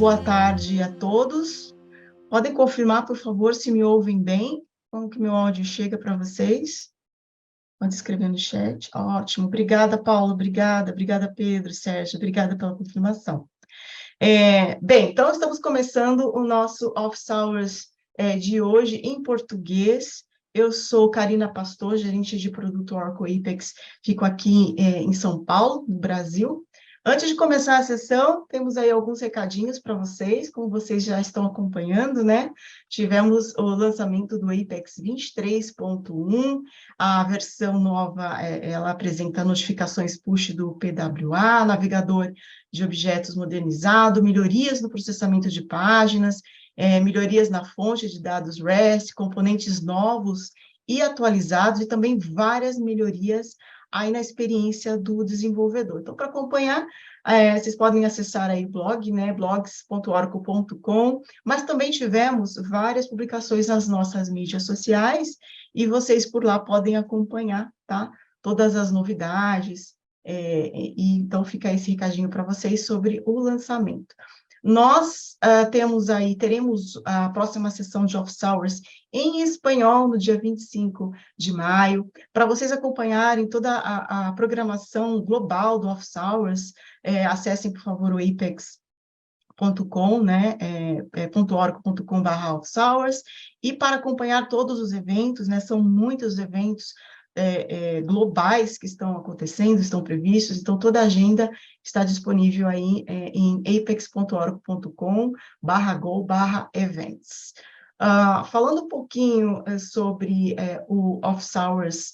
boa tarde a todos. Podem confirmar, por favor, se me ouvem bem, como que meu áudio chega para vocês. Pode escrever no chat. Ótimo. Obrigada, Paulo. Obrigada, Pedro, Sérgio. Obrigada pela confirmação. Bem, então estamos começando o nosso Office Hours de hoje em português. Eu sou Karina Pastor, gerente de produto Oracle Apex, fico aqui em São Paulo, no Brasil. Antes de começar a sessão, temos aí alguns recadinhos para vocês, como vocês já estão acompanhando, né? Tivemos o lançamento do Apex 23.1, a versão nova, ela apresenta notificações push do PWA, navegador de objetos modernizado, melhorias no processamento de páginas, melhorias na fonte de dados REST, componentes novos e atualizados, e também várias melhorias aí na experiência do desenvolvedor. Então, para acompanhar, vocês podem acessar aí o blog, né, blogs.oracle.com, mas também tivemos várias publicações nas nossas mídias sociais, e vocês por lá podem acompanhar, tá? Todas as novidades, e então fica esse recadinho para vocês sobre o lançamento. Nós teremos a próxima sessão de Office Hours em espanhol no dia 25 de maio. Para vocês acompanharem toda a programação global do Office Hours, acessem, por favor, o apex.com, né, .oracle.com/Office Hours, e para acompanhar todos os eventos, né, são muitos eventos globais que estão acontecendo, estão previstos, então toda a agenda está disponível aí em apex.oracle.com/go/events. Falando um pouquinho sobre o Office Hours,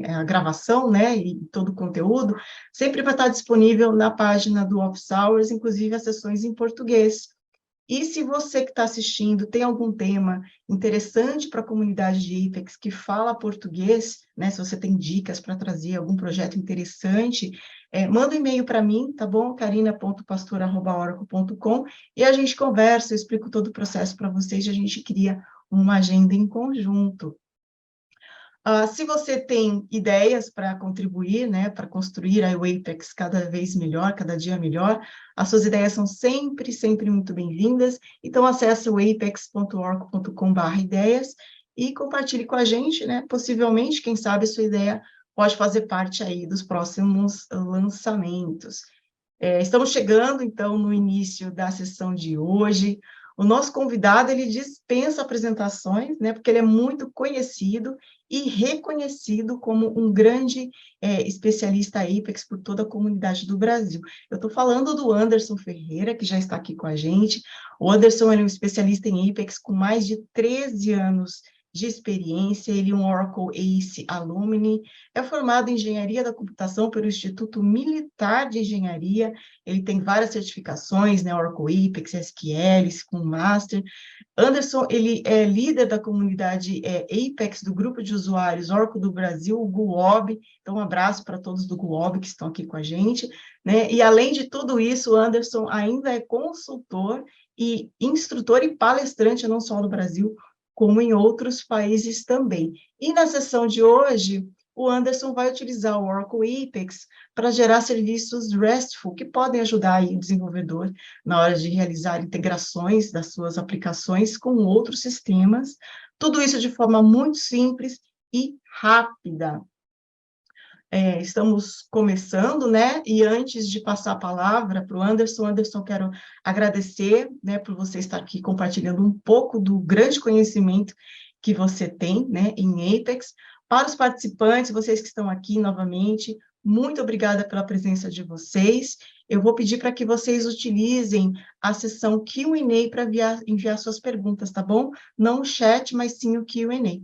a gravação, né, e todo o conteúdo, sempre vai estar disponível na página do Office Hours, inclusive as sessões em português. E se você que está assistindo tem algum tema interessante para a comunidade de Apex que fala português, né, se você tem dicas para trazer algum projeto interessante, manda um e-mail para mim, tá bom? karina.pastor@oracle.com, e a gente conversa, eu explico todo o processo para vocês e a gente cria uma agenda em conjunto. Se você tem ideias para contribuir, né, para construir a Apex cada vez melhor, cada dia melhor, as suas ideias são sempre, sempre muito bem-vindas. Então, acesse o apex.oracle.com/ideias e compartilhe com a gente, né, possivelmente, quem sabe, a sua ideia pode fazer parte aí dos próximos lançamentos. Estamos chegando, então, no início da sessão de hoje. O nosso convidado, ele dispensa apresentações, né, porque ele é muito conhecido e reconhecido como um grande especialista Apex por toda a comunidade do Brasil. Eu estou falando do Anderson Ferreira, que já está aqui com a gente. O Anderson é um especialista em Apex com mais de 13 anos de experiência, ele é um Oracle ACE Alumni, é formado em Engenharia da Computação pelo Instituto Militar de Engenharia, ele tem várias certificações, né, Oracle Apex, SQL, com Master. Anderson, ele é líder da comunidade Apex, do grupo de usuários Oracle do Brasil, o GUOB, então um abraço para todos do GUOB que estão aqui com a gente, né, e além de tudo isso, o Anderson ainda é consultor e instrutor e palestrante, não só no Brasil, como em outros países também. E na sessão de hoje, o Anderson vai utilizar o Oracle Apex para gerar serviços RESTful, que podem ajudar aí o desenvolvedor na hora de realizar integrações das suas aplicações com outros sistemas, tudo isso de forma muito simples e rápida. Estamos começando, né, e antes de passar a palavra para o Anderson, quero agradecer, né, por você estar aqui compartilhando um pouco do grande conhecimento que você tem, né, em Apex. Para os participantes, vocês que estão aqui novamente, muito obrigada pela presença de vocês. Eu vou pedir para que vocês utilizem a seção Q&A para enviar suas perguntas, tá bom? Não o chat, mas sim o Q&A,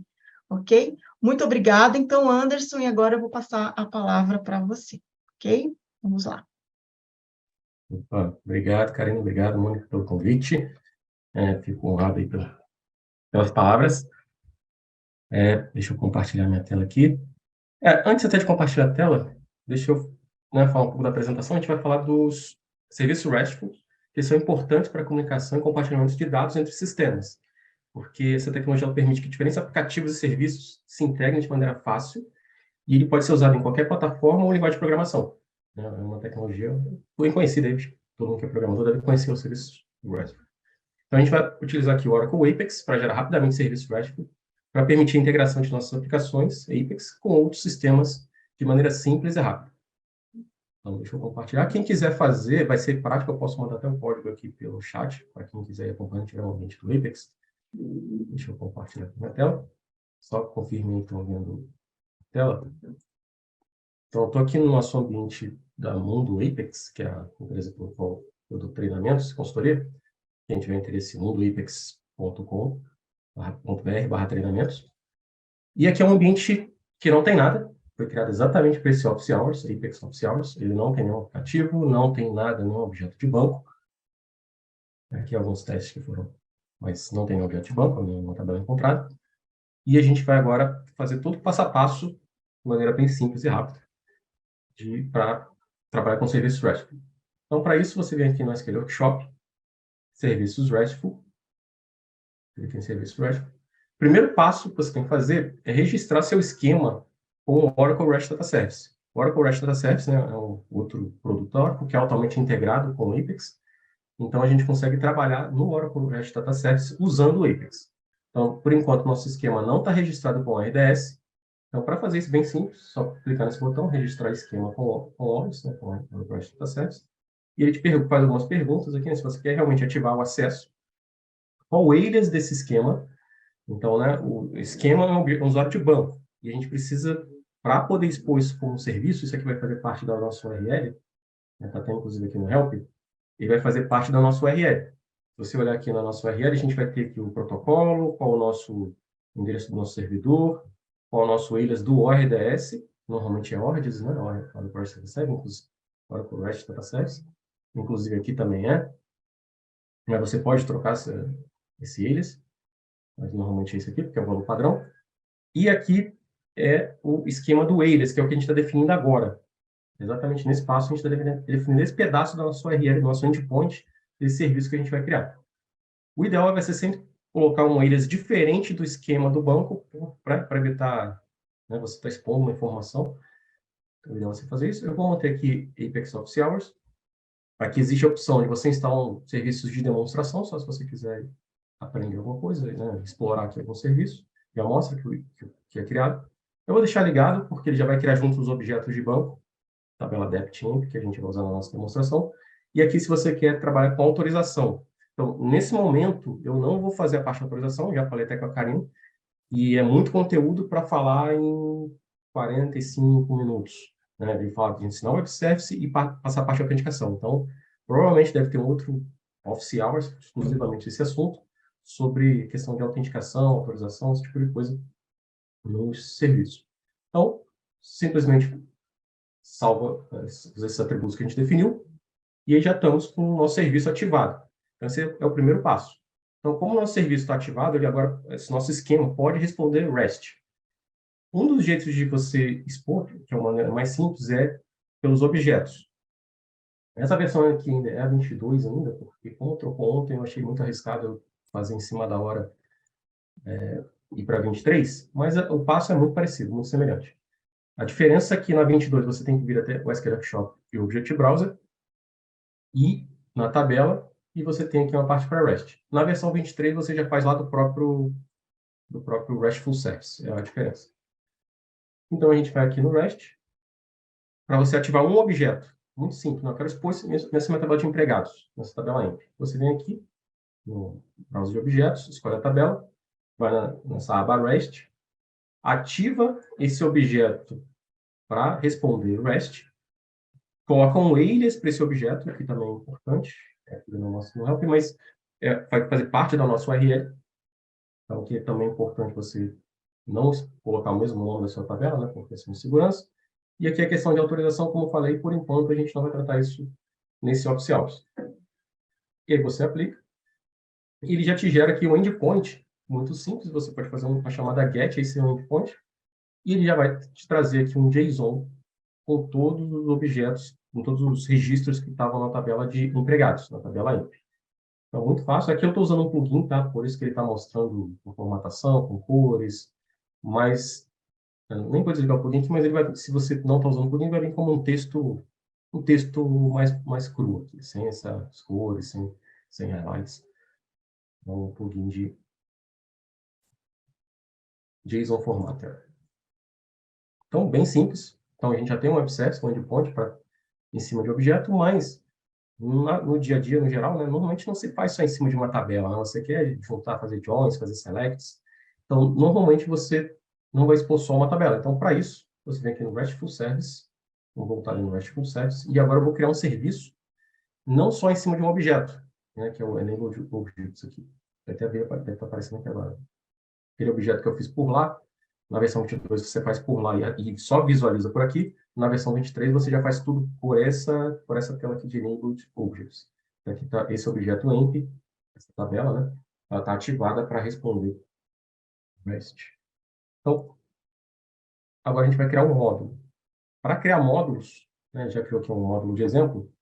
ok? Muito obrigada. Então, Anderson, e agora eu vou passar a palavra para você, ok? Vamos lá. Opa, obrigado, Karina, obrigado, Mônica, pelo convite. Fico honrado aí pelas palavras. Deixa eu compartilhar minha tela aqui. Antes até de compartilhar a tela, deixa eu falar um pouco da apresentação. A gente vai falar dos serviços RESTful, que são importantes para a comunicação e compartilhamento de dados entre sistemas, porque essa tecnologia ela permite que diferentes aplicativos e serviços se integrem de maneira fácil, e ele pode ser usado em qualquer plataforma ou linguagem de programação. É uma tecnologia bem conhecida, aí, todo mundo que é programador deve conhecer os serviços RESTful. Então, a gente vai utilizar aqui o Oracle Apex para gerar rapidamente serviço RESTful, para permitir a integração de nossas aplicações Apex com outros sistemas de maneira simples e rápida. Então, deixa eu compartilhar. Quem quiser fazer, vai ser prático, eu posso mandar até um código aqui pelo chat, para quem quiser acompanhar, tiver um ambiente do Apex. Deixa eu compartilhar aqui na tela. Só confirmem que estão vendo a tela. Então, eu estou aqui no nosso ambiente da Mundo Apex, que é a empresa pelo qual eu dou treinamentos, consultoria. Quem tiver interesse, mundoapex.com.br/treinamentos. E aqui é um ambiente que não tem nada, foi criado exatamente para esse Office Hours, Apex Office Hours. Ele não tem nenhum aplicativo, não tem nada, nenhum objeto de banco. Aqui alguns testes que foram, mas não tem nenhum objeto de banco, nenhuma tabela encontrada. E a gente vai agora fazer todo passo a passo, de maneira bem simples e rápida, para trabalhar com serviços RESTful. Então, para isso, você vem aqui no SQL Workshop, Serviços RESTful. Clique em Serviços RESTful. O primeiro passo que você tem que fazer é registrar seu esquema com o Oracle REST Data Service. O Oracle REST Data Service, né, é um outro produto Oracle que é altamente integrado com o Apex. Então, a gente consegue trabalhar no Oracle REST Data Service usando o Apex. Então, por enquanto, nosso esquema não está registrado com o RDS. Então, para fazer isso bem simples, só clicar nesse botão, registrar esquema com ORS, né, com o Oracle REST Data Service. E ele te faz algumas perguntas aqui, né, se você quer realmente ativar o acesso. Qual o alias desse esquema? Então, né, o esquema é um usuário de banco. E a gente precisa, para poder expor isso como serviço, isso aqui vai fazer parte da nossa URL, está até inclusive aqui no Help, ele vai fazer parte da nossa URL. Se você olhar aqui na nossa URL, a gente vai ter aqui o protocolo, qual o nosso endereço do nosso servidor, qual o nosso alias do ORDS, normalmente é ORDS, né? Oracle REST Data Service, Oracle REST Data Service. Inclusive aqui também é. Mas você pode trocar esse alias, mas normalmente é esse aqui, porque é o valor padrão. E aqui é o esquema do alias, que é o que a gente está definindo agora. Exatamente nesse passo, a gente está definindo esse pedaço da nossa URL, do nosso endpoint, desse serviço que a gente vai criar. O ideal vai ser sempre colocar um alias diferente do esquema do banco, para evitar, né, você estar expondo uma informação. Então, o ideal é você fazer isso. Eu vou manter aqui Apex Office Hours. Aqui existe a opção de você instalar serviços de demonstração, só se você quiser aprender alguma coisa, né, explorar aqui algum serviço. Já mostra que é criado. Eu vou deixar ligado, porque ele já vai criar junto os objetos de banco, tabela DepTimp, que a gente vai usar na nossa demonstração. E aqui, se você quer trabalhar com autorização. Então, nesse momento, eu não vou fazer a parte de autorização, já falei até com a Karine, e é muito conteúdo para falar em 45 minutos. Né? De falar de ensinar o web service e passar a parte de autenticação. Então, provavelmente deve ter um outro Office Hours, exclusivamente esse assunto, sobre questão de autenticação, autorização, esse tipo de coisa nos serviços. Então, simplesmente salva esses atributos que a gente definiu, e aí já estamos com o nosso serviço ativado. Então, esse é o primeiro passo. Então, como o nosso serviço está ativado, ele agora, esse nosso esquema pode responder REST. Um dos jeitos de você expor, que é uma maneira mais simples, é pelos objetos. Essa versão aqui ainda é a 22 ainda, porque como trocou ontem, eu achei muito arriscado eu fazer em cima da hora ir para 23, mas o passo é muito parecido, muito semelhante. A diferença é que na 22 você tem que vir até o SQL Workshop e o Object Browser, e na tabela, e você tem aqui uma parte para REST. Na versão 23 você já faz lá do próprio RESTful Service, é a diferença. Então a gente vai aqui no REST, para você ativar um objeto. Muito simples, não, eu quero expor nessa minha tabela de empregados, nessa tabela EMP. Você vem aqui no browser de objetos, escolhe a tabela, vai nessa aba REST, ativa esse objeto para responder REST, coloca um alias para esse objeto, que também é importante, aqui no nosso help, mas vai fazer parte da nossa URL, então que também é importante você não colocar o mesmo nome da sua tabela, né, por questão de segurança. E aqui a questão de autorização, como eu falei, por enquanto a gente não vai tratar isso nesse Office Hours. E aí você aplica, e ele já te gera aqui um endpoint, muito simples, você pode fazer uma chamada GET, esse é um endpoint, e ele já vai te trazer aqui um JSON com todos os objetos, com todos os registros que estavam na tabela de empregados, na tabela EMP. Então, muito fácil. Aqui eu estou usando um plugin, tá? Por isso que ele está mostrando com formatação, com cores, mas nem vou desligar o plugin aqui, mas ele vai, se você não está usando o plugin, vai vir como um texto mais cru aqui, sem essas cores, sem sem highlights. Um plugin de JSON Formatter. Então, bem simples. Então, a gente já tem um web service, um endpoint em cima de objeto, mas no dia a dia, no geral, né, normalmente não se faz só em cima de uma tabela, né? Você quer juntar, fazer joins, fazer selects. Então, normalmente você não vai expor só uma tabela. Então, para isso, você vem aqui no RESTful Service, vou voltar ali no RESTful Service, e agora eu vou criar um serviço, não só em cima de um objeto, né, que é o Enable Objects aqui. Vai até ver, deve estar aparecendo aqui agora. Aquele objeto que eu fiz por lá, na versão 22 você faz por lá e só visualiza por aqui. Na versão 23 você já faz tudo por essa tela aqui de Enabled Objects. Aqui está esse objeto emp, essa tabela, né? Ela está ativada para responder REST. Então, agora a gente vai criar um módulo. Para criar módulos, né, já criou aqui um módulo de exemplo,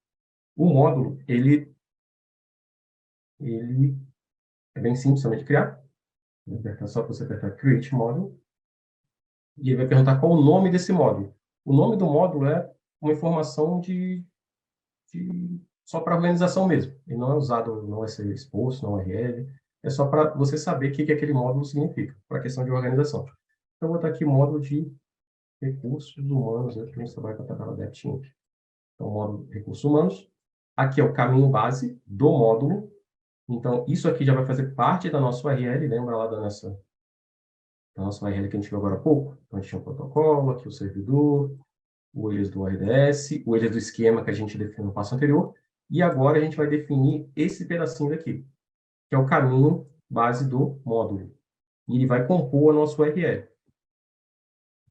o módulo, ele é bem simples também de criar. Só você apertar Create Module. E ele vai perguntar qual o nome desse módulo. O nome do módulo é uma informação só para organização mesmo. Ele não é usado, não vai ser exposto, não é URL. É só para você saber o que aquele módulo significa, para a questão de organização. Então, eu vou botar aqui módulo de recursos humanos, né, que a gente trabalha com a tabela DEPT. Então, módulo de recursos humanos. Aqui é o caminho base do módulo. Então, isso aqui já vai fazer parte da nossa URL, lembra lá da nossa URL que a gente viu agora há pouco? Então, a gente tinha um protocolo, aqui o servidor, o eles do RDS, o eles do esquema que a gente definiu no passo anterior, e agora a gente vai definir esse pedacinho daqui, que é o caminho base do módulo. E ele vai compor a nossa URL.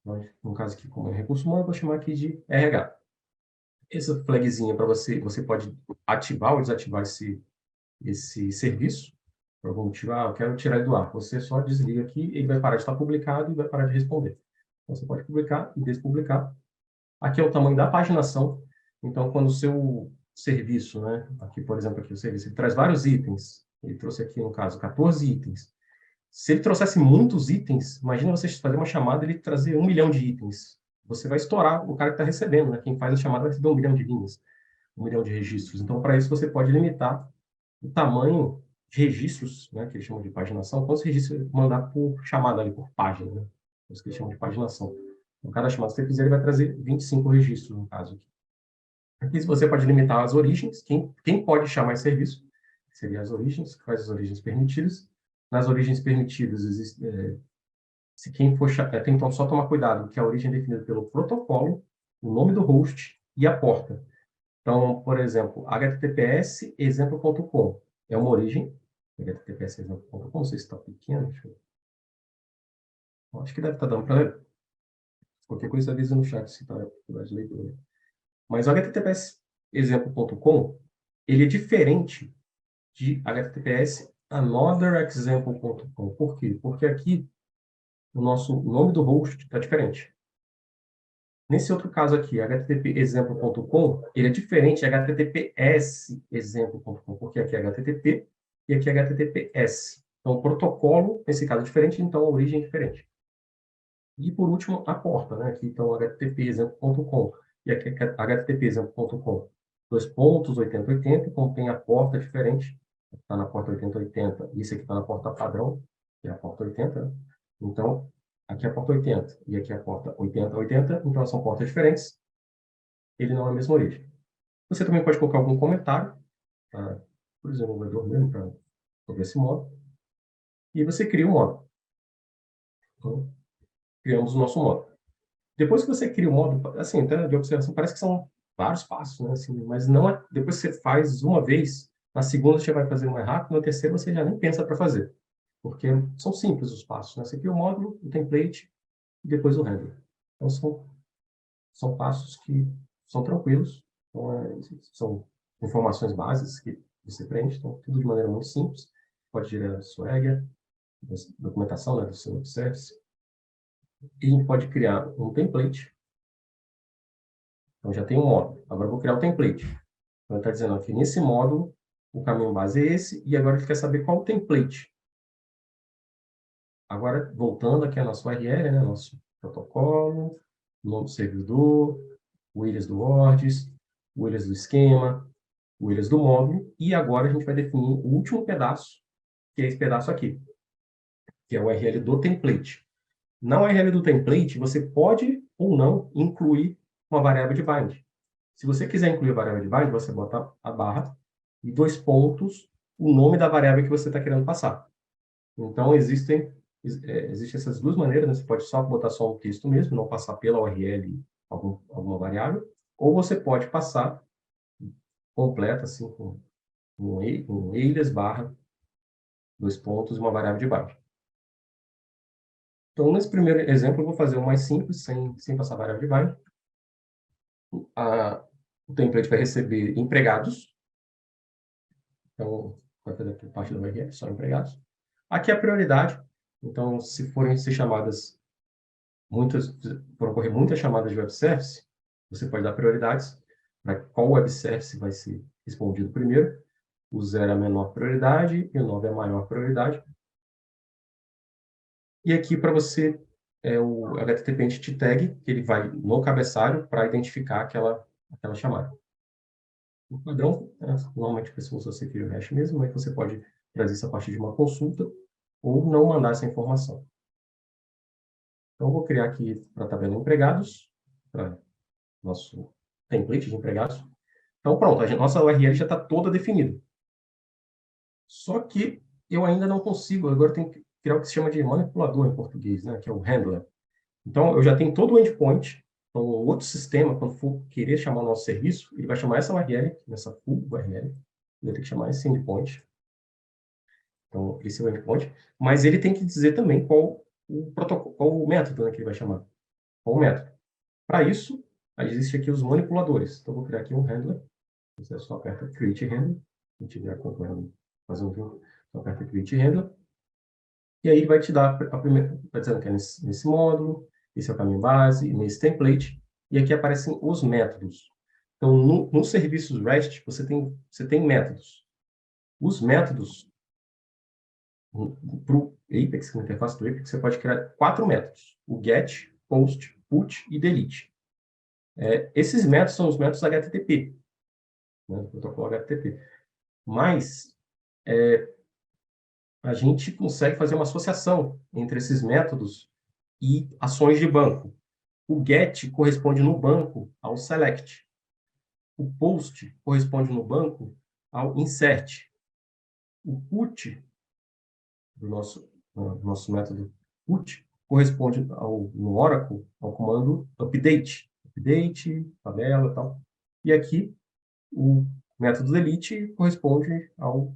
Então, no caso aqui, como é recurso humano, eu vou chamar aqui de RH. Essa flagzinha para você pode ativar ou desativar esse serviço, por algum motivo, eu quero tirar ele do ar. Você só desliga aqui, ele vai parar de estar publicado e vai parar de responder. Então, você pode publicar e despublicar. Aqui é o tamanho da paginação. Então, quando o seu serviço, né? Aqui, por exemplo, aqui o serviço, ele traz vários itens. Ele trouxe aqui, no caso, 14 itens. Se ele trouxesse muitos itens, imagina você fazer uma chamada e ele trazer 1 milhão de itens. Você vai estourar o cara que está recebendo, né? Quem faz a chamada vai receber 1 milhão de linhas, 1 milhão de registros. Então, para isso, você pode limitar o tamanho de registros, né? Que eles chamam de paginação. Quantos registros mandar por chamada ali, por página, né? Isso que eles chamam de paginação. Então, cada chamada que você fizer, ele vai trazer 25 registros, no caso aqui. Aqui você pode limitar as origens, quem pode chamar esse serviço, seria as origens, quais as origens permitidas. Nas origens permitidas, se quem for tem então só tomar cuidado, que a origem é definida pelo protocolo, o nome do host e a porta. Então, por exemplo, https exemplo.com é uma origem, https exemplo.com, não sei se está pequeno, acho que deve estar dando para ler. Qualquer coisa avisa no chat se está de leitura. Mas o https exemplo.com, ele é diferente de https anotherexample.com. Por quê? Porque aqui o nosso nome do host está diferente. Nesse outro caso aqui, http-exemplo.com, ele é diferente de https-exemplo.com, porque aqui é HTTP e aqui é HTTPS. Então, o protocolo, nesse caso, é diferente, então a origem é diferente. E, por último, a porta, né? Aqui, então, http-exemplo.com. E aqui é http-exemplo.com. 2.8080, contém a porta diferente. Está na porta 8080. E esse aqui está na porta padrão, que é a porta 80. Né? Então, aqui é a porta 80 e aqui é a porta 8080, então são portas diferentes. Ele não é a mesma origem. Você também pode colocar algum comentário, tá? Por desenvolvedor mesmo, sobre esse módulo. E você cria o módulo. Então, criamos o nosso módulo. Depois que você cria o módulo, assim, de observação, parece que são vários passos, né? Assim, mas não é. Depois que você faz uma vez, na segunda você vai fazer mais rápido, na terceira você já nem pensa para fazer. Porque são simples os passos, né? Você cria o módulo, o template, e depois o render. Então, são passos que são tranquilos, então, são informações básicas que você preenche, então, tudo de maneira muito simples. Pode gerar Swagger, documentação, né, do seu web service. E a gente pode criar um template. Então, já tem um módulo. Agora, eu vou criar o template. Então, ele está dizendo aqui, nesse módulo, o caminho base é esse, e agora ele quer saber qual o template. Agora, voltando aqui à nossa URL, né, nosso protocolo, nome do servidor, o ilhas do WordPress, o ilhas do esquema, o alias do módulo, e agora a gente vai definir o último pedaço, que é esse pedaço aqui, que é o URL do template. Na URL do template, você pode ou não incluir uma variável de bind. Se você quiser incluir a variável de bind, você bota a barra e 2 pontos, o nome da variável que você está querendo passar. Então, existem essas duas maneiras, né? Você pode só botar só um texto mesmo, não passar pela URL alguma variável, ou você pode passar completa, assim, com um alias barra, 2 pontos e uma variável de bind. Então, nesse primeiro exemplo, eu vou fazer o mais simples, sem passar variável de bind. O template vai receber empregados. Então, vai fazer parte da URL, só empregados. Aqui é a prioridade. Então, se forem ser chamadas for ocorrer muitas chamadas de web service, você pode dar prioridades para qual web service vai ser respondido primeiro. O 0 é a menor prioridade e o 9 é a maior prioridade. E aqui para você o HTTP Entity Tag, que ele vai no cabeçalho para identificar aquela chamada. O padrão, normalmente a pessoa usa o secure hash mesmo, mas você pode trazer isso a partir de uma consulta ou não mandar essa informação. Então, eu vou criar aqui para a tabela empregados, para nosso template de empregados. Então, pronto, a nossa URL já está toda definida. Só que eu ainda não consigo, agora eu tenho que criar o que se chama de manipulador em português, né, que é o handler. Então, eu já tenho todo o endpoint. Então, o outro sistema, quando for querer chamar o nosso serviço, ele vai chamar essa URL, nessa full URL, ele vai ter que chamar esse endpoint. Então, esse é o endpoint. Mas ele tem que dizer também qual o protocolo, qual o método, né, que ele vai chamar. Qual o método. Para isso, existe aqui os manipuladores. Então, eu vou criar aqui um handler. Você só aperta Create Handler. Quem estiver acompanhando, fazendo um vídeo, só aperta Create Handler. E aí ele vai te dar a primeira, vai dizendo que é nesse módulo, esse é o caminho base, nesse template. E aqui aparecem os métodos. Então, no serviços REST, você tem métodos. Os métodos, para o Apex, que é a interface do Apex, você pode criar 4 métodos. O GET, POST, PUT e DELETE. Esses métodos são os métodos HTTP, né, do protocolo HTTP. Mas a gente consegue fazer uma associação entre esses métodos e ações de banco. O GET corresponde no banco ao SELECT. O POST corresponde no banco ao INSERT. O PUT, do nosso método PUT, corresponde no Oracle ao comando update. Update, tabela e tal. E aqui, o método delete corresponde ao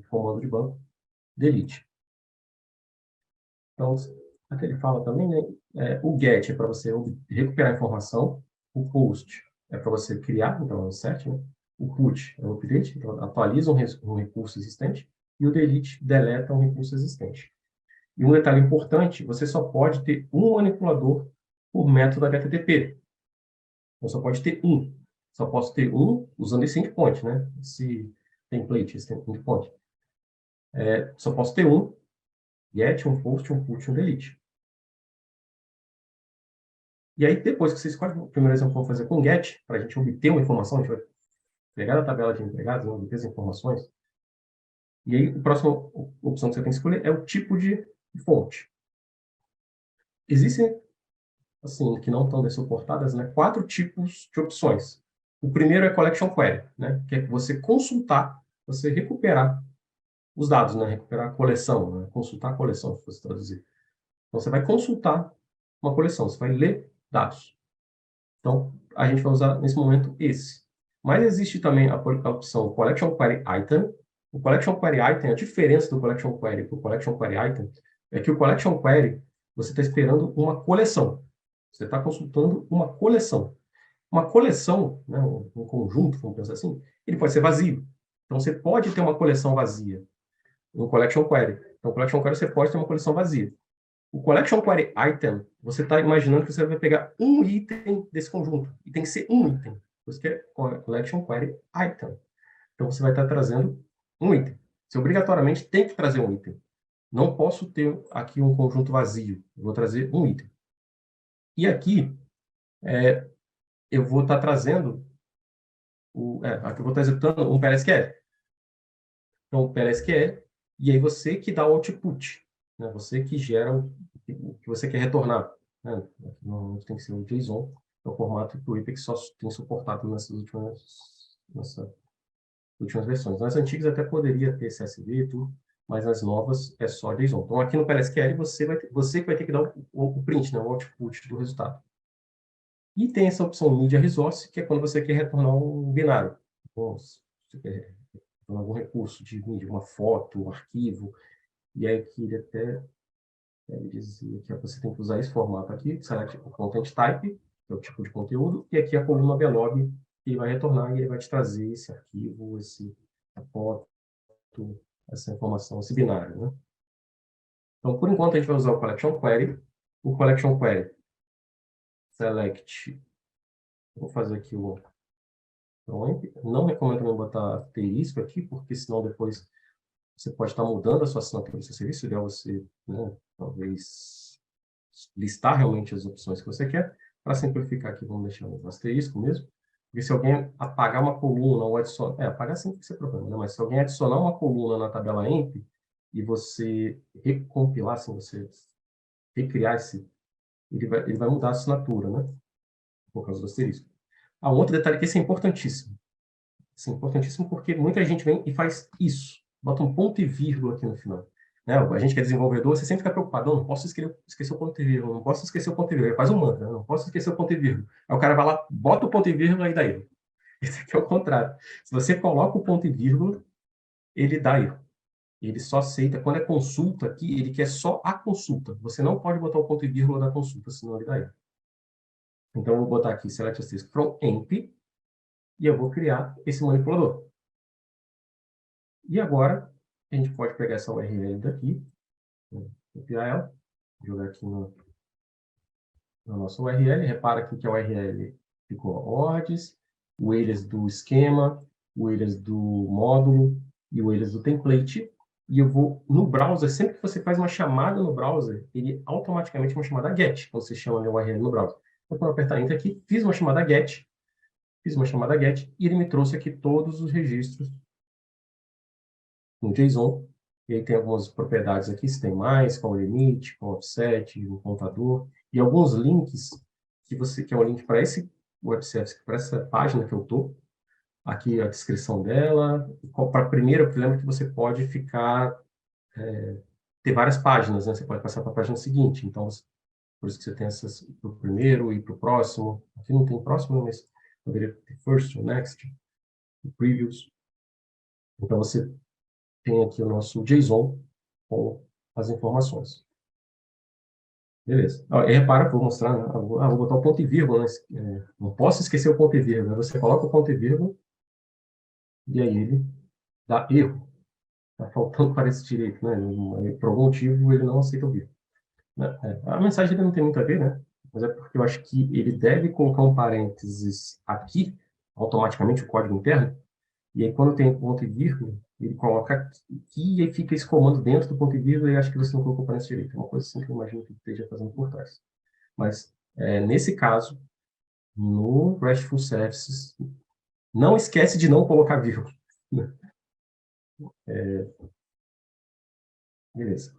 comando de banco delete. Então, aqui ele fala também, né? O get é para você recuperar informação, o post é para você criar, então é o insert, né? O put é o update, então atualiza um recurso existente, e o delete deleta um recurso existente. E um detalhe importante, você só pode ter um manipulador por método HTTP. Então, só pode ter um. Só posso ter um usando esse endpoint, né? Esse template, esse endpoint. Só posso ter um get, um post, um put, um delete. E aí, depois que você escolhe, o primeiro exemplo que eu vou fazer com get, para a gente obter uma informação, a gente vai pegar a tabela de empregados, obter as informações. E aí, a próxima opção que você tem que escolher é o tipo de fonte. Existem, assim, que não estão suportadas, né, 4 tipos de opções. O primeiro é Collection Query, né, que é você consultar, você recuperar os dados, né, recuperar a coleção, né, consultar a coleção, se você traduzir. Então, você vai consultar uma coleção, você vai ler dados. Então, a gente vai usar, nesse momento, esse. Mas existe também a opção Collection Query Item. O Collection Query Item, a diferença do Collection Query para o Collection Query Item é que o Collection Query, você está esperando uma coleção. Você está consultando uma coleção. Uma coleção, né, um conjunto, vamos pensar assim, ele pode ser vazio. Então, você pode ter uma coleção vazia no Collection Query. Então, o Collection Query você pode ter uma coleção vazia. O Collection Query Item, você está imaginando que você vai pegar um item desse conjunto. E tem que ser um item. Por isso que é Collection Query Item. Então, você vai estar trazendo um item. Você obrigatoriamente tem que trazer um item. Não posso ter aqui um conjunto vazio. Eu vou trazer um item. E aqui, eu vou estar trazendo aqui eu vou estar executando um PLSQL. Então, o PLSQL, e aí você que dá o output, né? Você que gera o que você quer retornar. Né? Normalmente tem que ser o JSON, é o formato que o Apex só tem suportado nessas últimas versões. Nas antigas até poderia ter CSV e tudo, mas nas novas é só JSON. Então, aqui no PLSQL, você que vai ter que dar o print, né? O output do resultado. E tem essa opção Media Resource, que é quando você quer retornar um binário. Então, se você quer retornar algum recurso de mídia, uma foto, um arquivo, e aí aqui ele até dizia que você tem que usar esse formato aqui, select o content type, que é o tipo de conteúdo, e aqui a coluna blog, que ele vai retornar e ele vai te trazer esse arquivo, a foto, essa informação, esse binário, né? Então, por enquanto, a gente vai usar o Collection Query. O Collection Query, select, vou fazer aqui o não recomendo também botar asterisco aqui, porque senão depois você pode estar mudando a sua assinatura do seu serviço, ideal você, né, talvez listar realmente as opções que você quer. Para simplificar aqui, vamos deixar um asterisco mesmo, porque se alguém apagar uma coluna ou adicionar, apagar sempre que ser problema, né? Mas se alguém adicionar uma coluna na tabela EMP e você recompilar, assim, você recriar ele vai mudar a assinatura, né? Por causa do asterisco. Outro detalhe que esse é importantíssimo. Isso é importantíssimo porque muita gente vem e faz isso. Bota um ponto e vírgula aqui no final. Né? A gente que é desenvolvedor, você sempre fica preocupado. Não posso esquecer o ponto e vírgula. Não posso esquecer o ponto e vírgula. Ele faz um mantra. Não posso esquecer o ponto e vírgula. Aí o cara vai lá, bota o ponto e vírgula e dá erro. Esse aqui é o contrário. Se você coloca o ponto e vírgula, ele dá erro. Ele só aceita. Quando é consulta aqui, ele quer só a consulta. Você não pode botar o ponto e vírgula da consulta, senão ele dá erro. Então, eu vou botar aqui select asterisk from emp e eu vou criar esse manipulador. E agora, a gente pode pegar essa URL daqui, copiar ela, jogar aqui na nossa URL. Repara aqui que a URL ficou ordens, o alias do esquema, o alias do módulo e o alias do template. E eu vou, no browser, sempre que você faz uma chamada no browser, ele automaticamente é uma chamada GET, quando você chama a URL no browser. Então, quando eu apertar Enter aqui, fiz uma chamada GET, e ele me trouxe aqui todos os registros no JSON. E aí tem algumas propriedades aqui, se tem mais, qual o limite, qual o offset, o contador, e alguns links que é um link para esse web service, para essa página que eu estou. Aqui a descrição dela. Para a primeira, eu lembro que você pode ter várias páginas, né? Você pode passar para a página seguinte. Então, por isso que você tem essas para o primeiro e para o próximo. Aqui não tem próximo, mas poderia ter first, next, previews. Então, você tem aqui o nosso JSON com as informações. Beleza. E repara que eu vou mostrar, né? Vou botar o ponto e vírgula, né? Não posso esquecer o ponto e vírgula. Você coloca o ponto e vírgula e aí ele dá erro. Está faltando para esse direito, né? Por algum motivo ele não aceita o vírgula. A mensagem dele não tem muito a ver, né? Mas é porque eu acho que ele deve colocar um parênteses aqui, automaticamente, o código interno, e aí quando tem ponto e vírgula, ele coloca aqui e aí fica esse comando dentro do ponto e vírgula e acho que você não colocou parênteses direito. É uma coisa assim que eu imagino que ele esteja fazendo por trás. Mas, nesse caso, no RESTful Services, não esquece de não colocar vírgula. Beleza.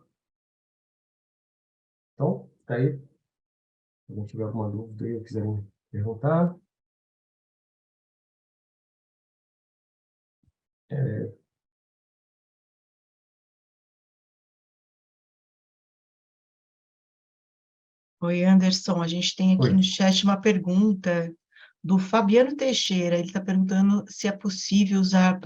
Então, tá aí. Se alguém tiver alguma dúvida aí ou quiser me perguntar. Oi, Anderson, a gente tem aqui Oi. no chat uma pergunta do Fabiano Teixeira. Ele está perguntando se é possível usar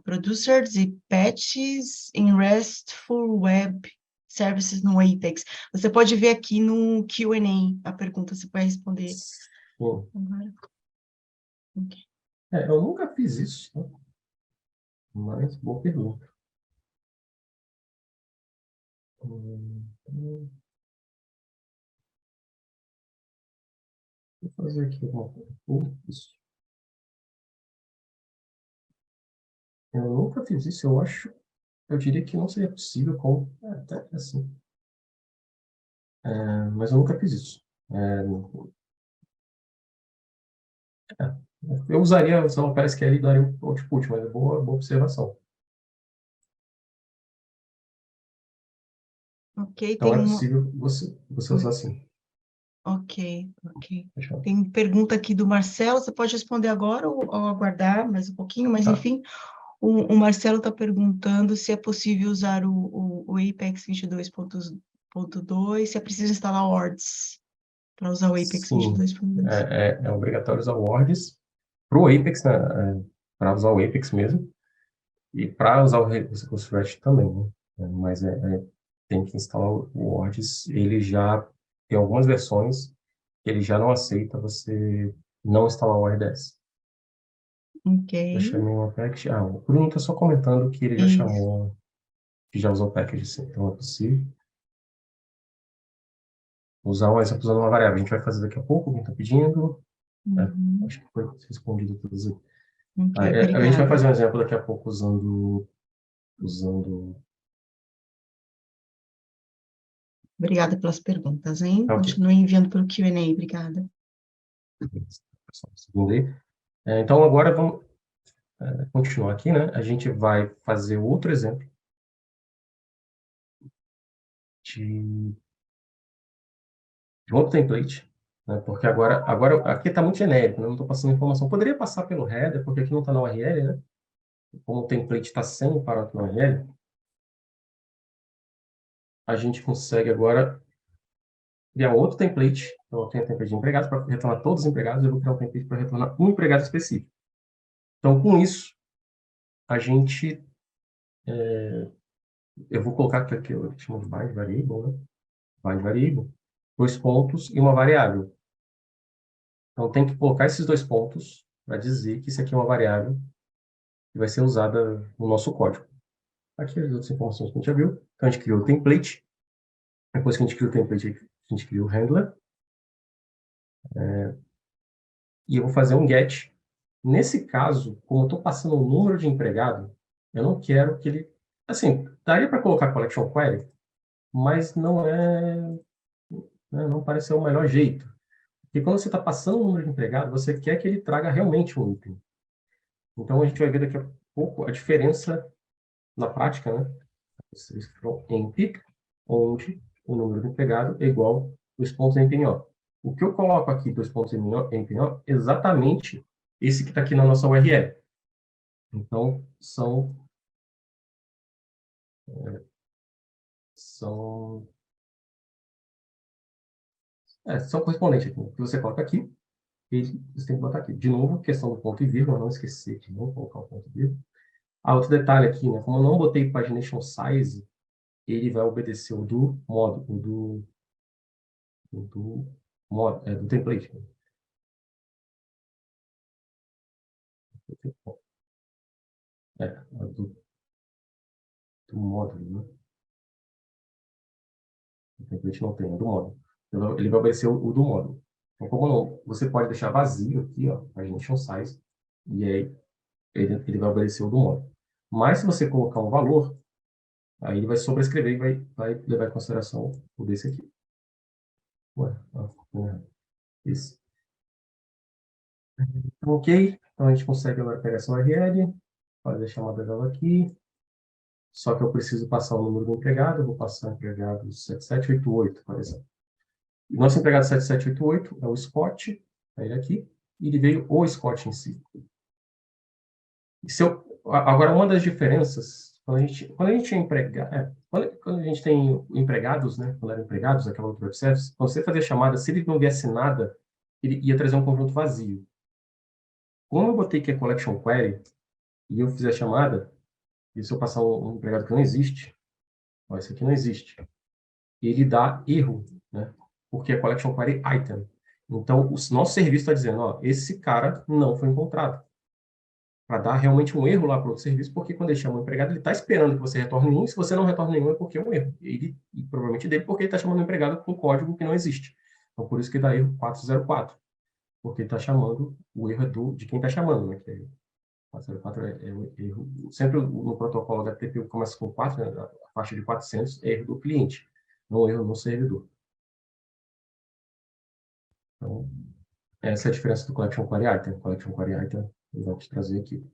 producers e patches em RESTful Web Services no Apex. Você pode ver aqui no Q&A a pergunta, você vai responder. Bom, Okay. eu nunca fiz isso, né? Mas boa pergunta. Vou fazer aqui uma coisa. Isso. Eu nunca fiz isso, eu acho. Eu diria que não seria possível com. Até assim. Mas eu nunca fiz isso. Eu usaria o celular PSQL e daria o output, mas é boa observação. Ok, Então, tem é uma... possível você usar Oi. assim. Ok, ok. Fechou? Tem pergunta aqui do Marcelo, você pode responder agora ou aguardar mais um pouquinho, mas Tá. enfim, o Marcelo está perguntando se é possível usar o Apex 22.2, se é preciso instalar WORDS para usar o Apex Sim, 22.2. é obrigatório usar o WordPress para o Apex, né? Para usar o Apex mesmo, e para usar o recurso REST também, né? Mas tem que instalar o WordPress. Ele já tem algumas versões que ele já não aceita você não instalar o RDS. Ok, Já chamei uma package. O Bruno está só comentando que ele já isso. chamou, que já usou package, sim, então é possível. Usar um exemplo usando uma variável. A gente vai fazer daqui a pouco, quem está pedindo. Uhum. Acho que foi respondido tudo isso. Ok, A gente vai obrigada. fazer um exemplo daqui a pouco usando. Obrigada pelas perguntas, hein? Tá, ok. Continue enviando pelo Q&A, obrigada. Só um segundo aí. Então, agora vamos continuar aqui, né? A gente vai fazer outro exemplo de, de outro template, né? Porque agora aqui está muito genérico, né? Não estou passando informação. Poderia passar pelo header, porque aqui não está na URL, né? Como o template está sem o parâmetro na URL, a gente consegue agora criar outro template. Então, eu tenho template de empregados para retornar todos os empregados, eu vou criar um template para retornar um empregado específico. Então, com isso, a gente eu vou colocar aqui eu chamo de bind variable, né? Bind variable, 2 pontos e uma variável. Então, tem que colocar esses 2 pontos para dizer que isso aqui é uma variável que vai ser usada no nosso código. Aqui as outras informações que a gente já viu. Então, a gente criou o template. Depois que a gente criou o template, a gente criou o handler. E eu vou fazer um get. Nesse caso, como eu estou passando o número de empregado, eu não quero que ele... Assim, daria para colocar collection query, mas não parece ser o melhor jeito. Porque quando você está passando o número de empregado, você quer que ele traga realmente um item. Então, a gente vai ver daqui a pouco a diferença na prática, né? Vocês foram em pick, onde o número de empregado é igual a 2 pontos em PNO. O que eu coloco aqui, 2 pontos em PNO, é exatamente esse que está aqui na nossa URL. Então, são, são correspondentes aqui. O que você coloca aqui, você tem que botar aqui. De novo, questão do ponto e vírgula, não esquecer de não colocar o ponto e vírgula. Outro detalhe aqui, né? Como eu não botei pagination size, ele vai obedecer o do modo, do template. Do módulo, né? O template não tem, é do módulo. Ele vai obedecer o do módulo. Então, como não, você pode deixar vazio aqui, ó, pagination size, e aí ele vai obedecer o do módulo. Mas se você colocar um valor, aí ele vai sobrescrever e vai levar em consideração o desse aqui. Ué, esse. Então, ok, então a gente consegue agora pegar essa URL, fazer a chamada dela aqui, só que eu preciso passar o número do empregado, eu vou passar o empregado 7788, por exemplo. E nosso empregado 7788 é o Scott, é ele aqui, e ele veio o Scott em si. Agora, uma das diferenças, quando a gente é empregado, quando a gente tem empregados, né, quando eram empregados, aquela outra web service, quando você fazia chamada, se ele não viesse nada, ele ia trazer um conjunto vazio. Como eu botei que é collection query, e eu fizer a chamada, e se eu passar um empregado que não existe, ó, esse aqui não existe, ele dá erro, né? Porque é collection query item. Então, o nosso serviço está dizendo, ó, esse cara não foi encontrado. Para dar realmente um erro lá para o outro serviço, porque quando ele chama o empregado, ele está esperando que você retorne nenhum, e se você não retorna nenhum, é porque é um erro. E provavelmente dele, porque ele está chamando o empregado com código que não existe. Então, por isso que dá erro 404, porque ele está chamando, o erro é de quem está chamando, né? Que é 404 é o erro. Sempre no protocolo da FTP começa com 4, né, a faixa de 400 é erro do cliente, não erro no servidor. Então, Essa é a diferença do Collection Query Item. Collection Query Item eu vou te trazer aqui.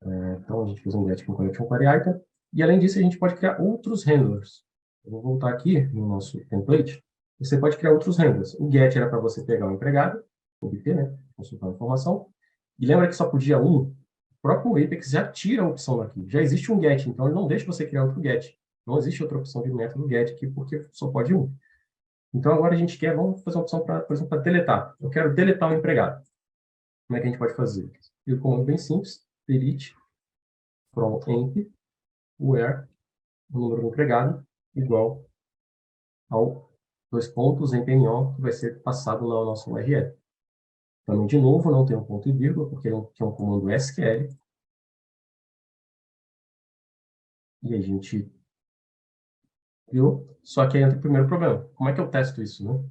Então, a gente fez um get com Collection Query Item. E, além disso, a gente pode criar outros handlers. Eu vou voltar aqui no nosso template. Você pode criar outros handlers. O get era para você pegar o empregado, obter, né? Consultar a informação. E lembra que só podia um? O próprio Apex já tira a opção daqui. Já existe um get, então ele não deixa você criar outro get. Não existe outra opção de método get aqui, porque só pode um. Então, agora a gente quer, vamos fazer uma opção, por exemplo, para deletar. Eu quero deletar o empregado. Como é que a gente pode fazer? E o comando bem simples, delete from emp where o número do empregado igual ao dois pontos em PNO, que vai ser passado na nossa URL. Também, de novo, não tem um ponto e vírgula, porque é um comando SQL. E a gente viu, só que aí entra o primeiro problema. Como é que eu testo isso, né?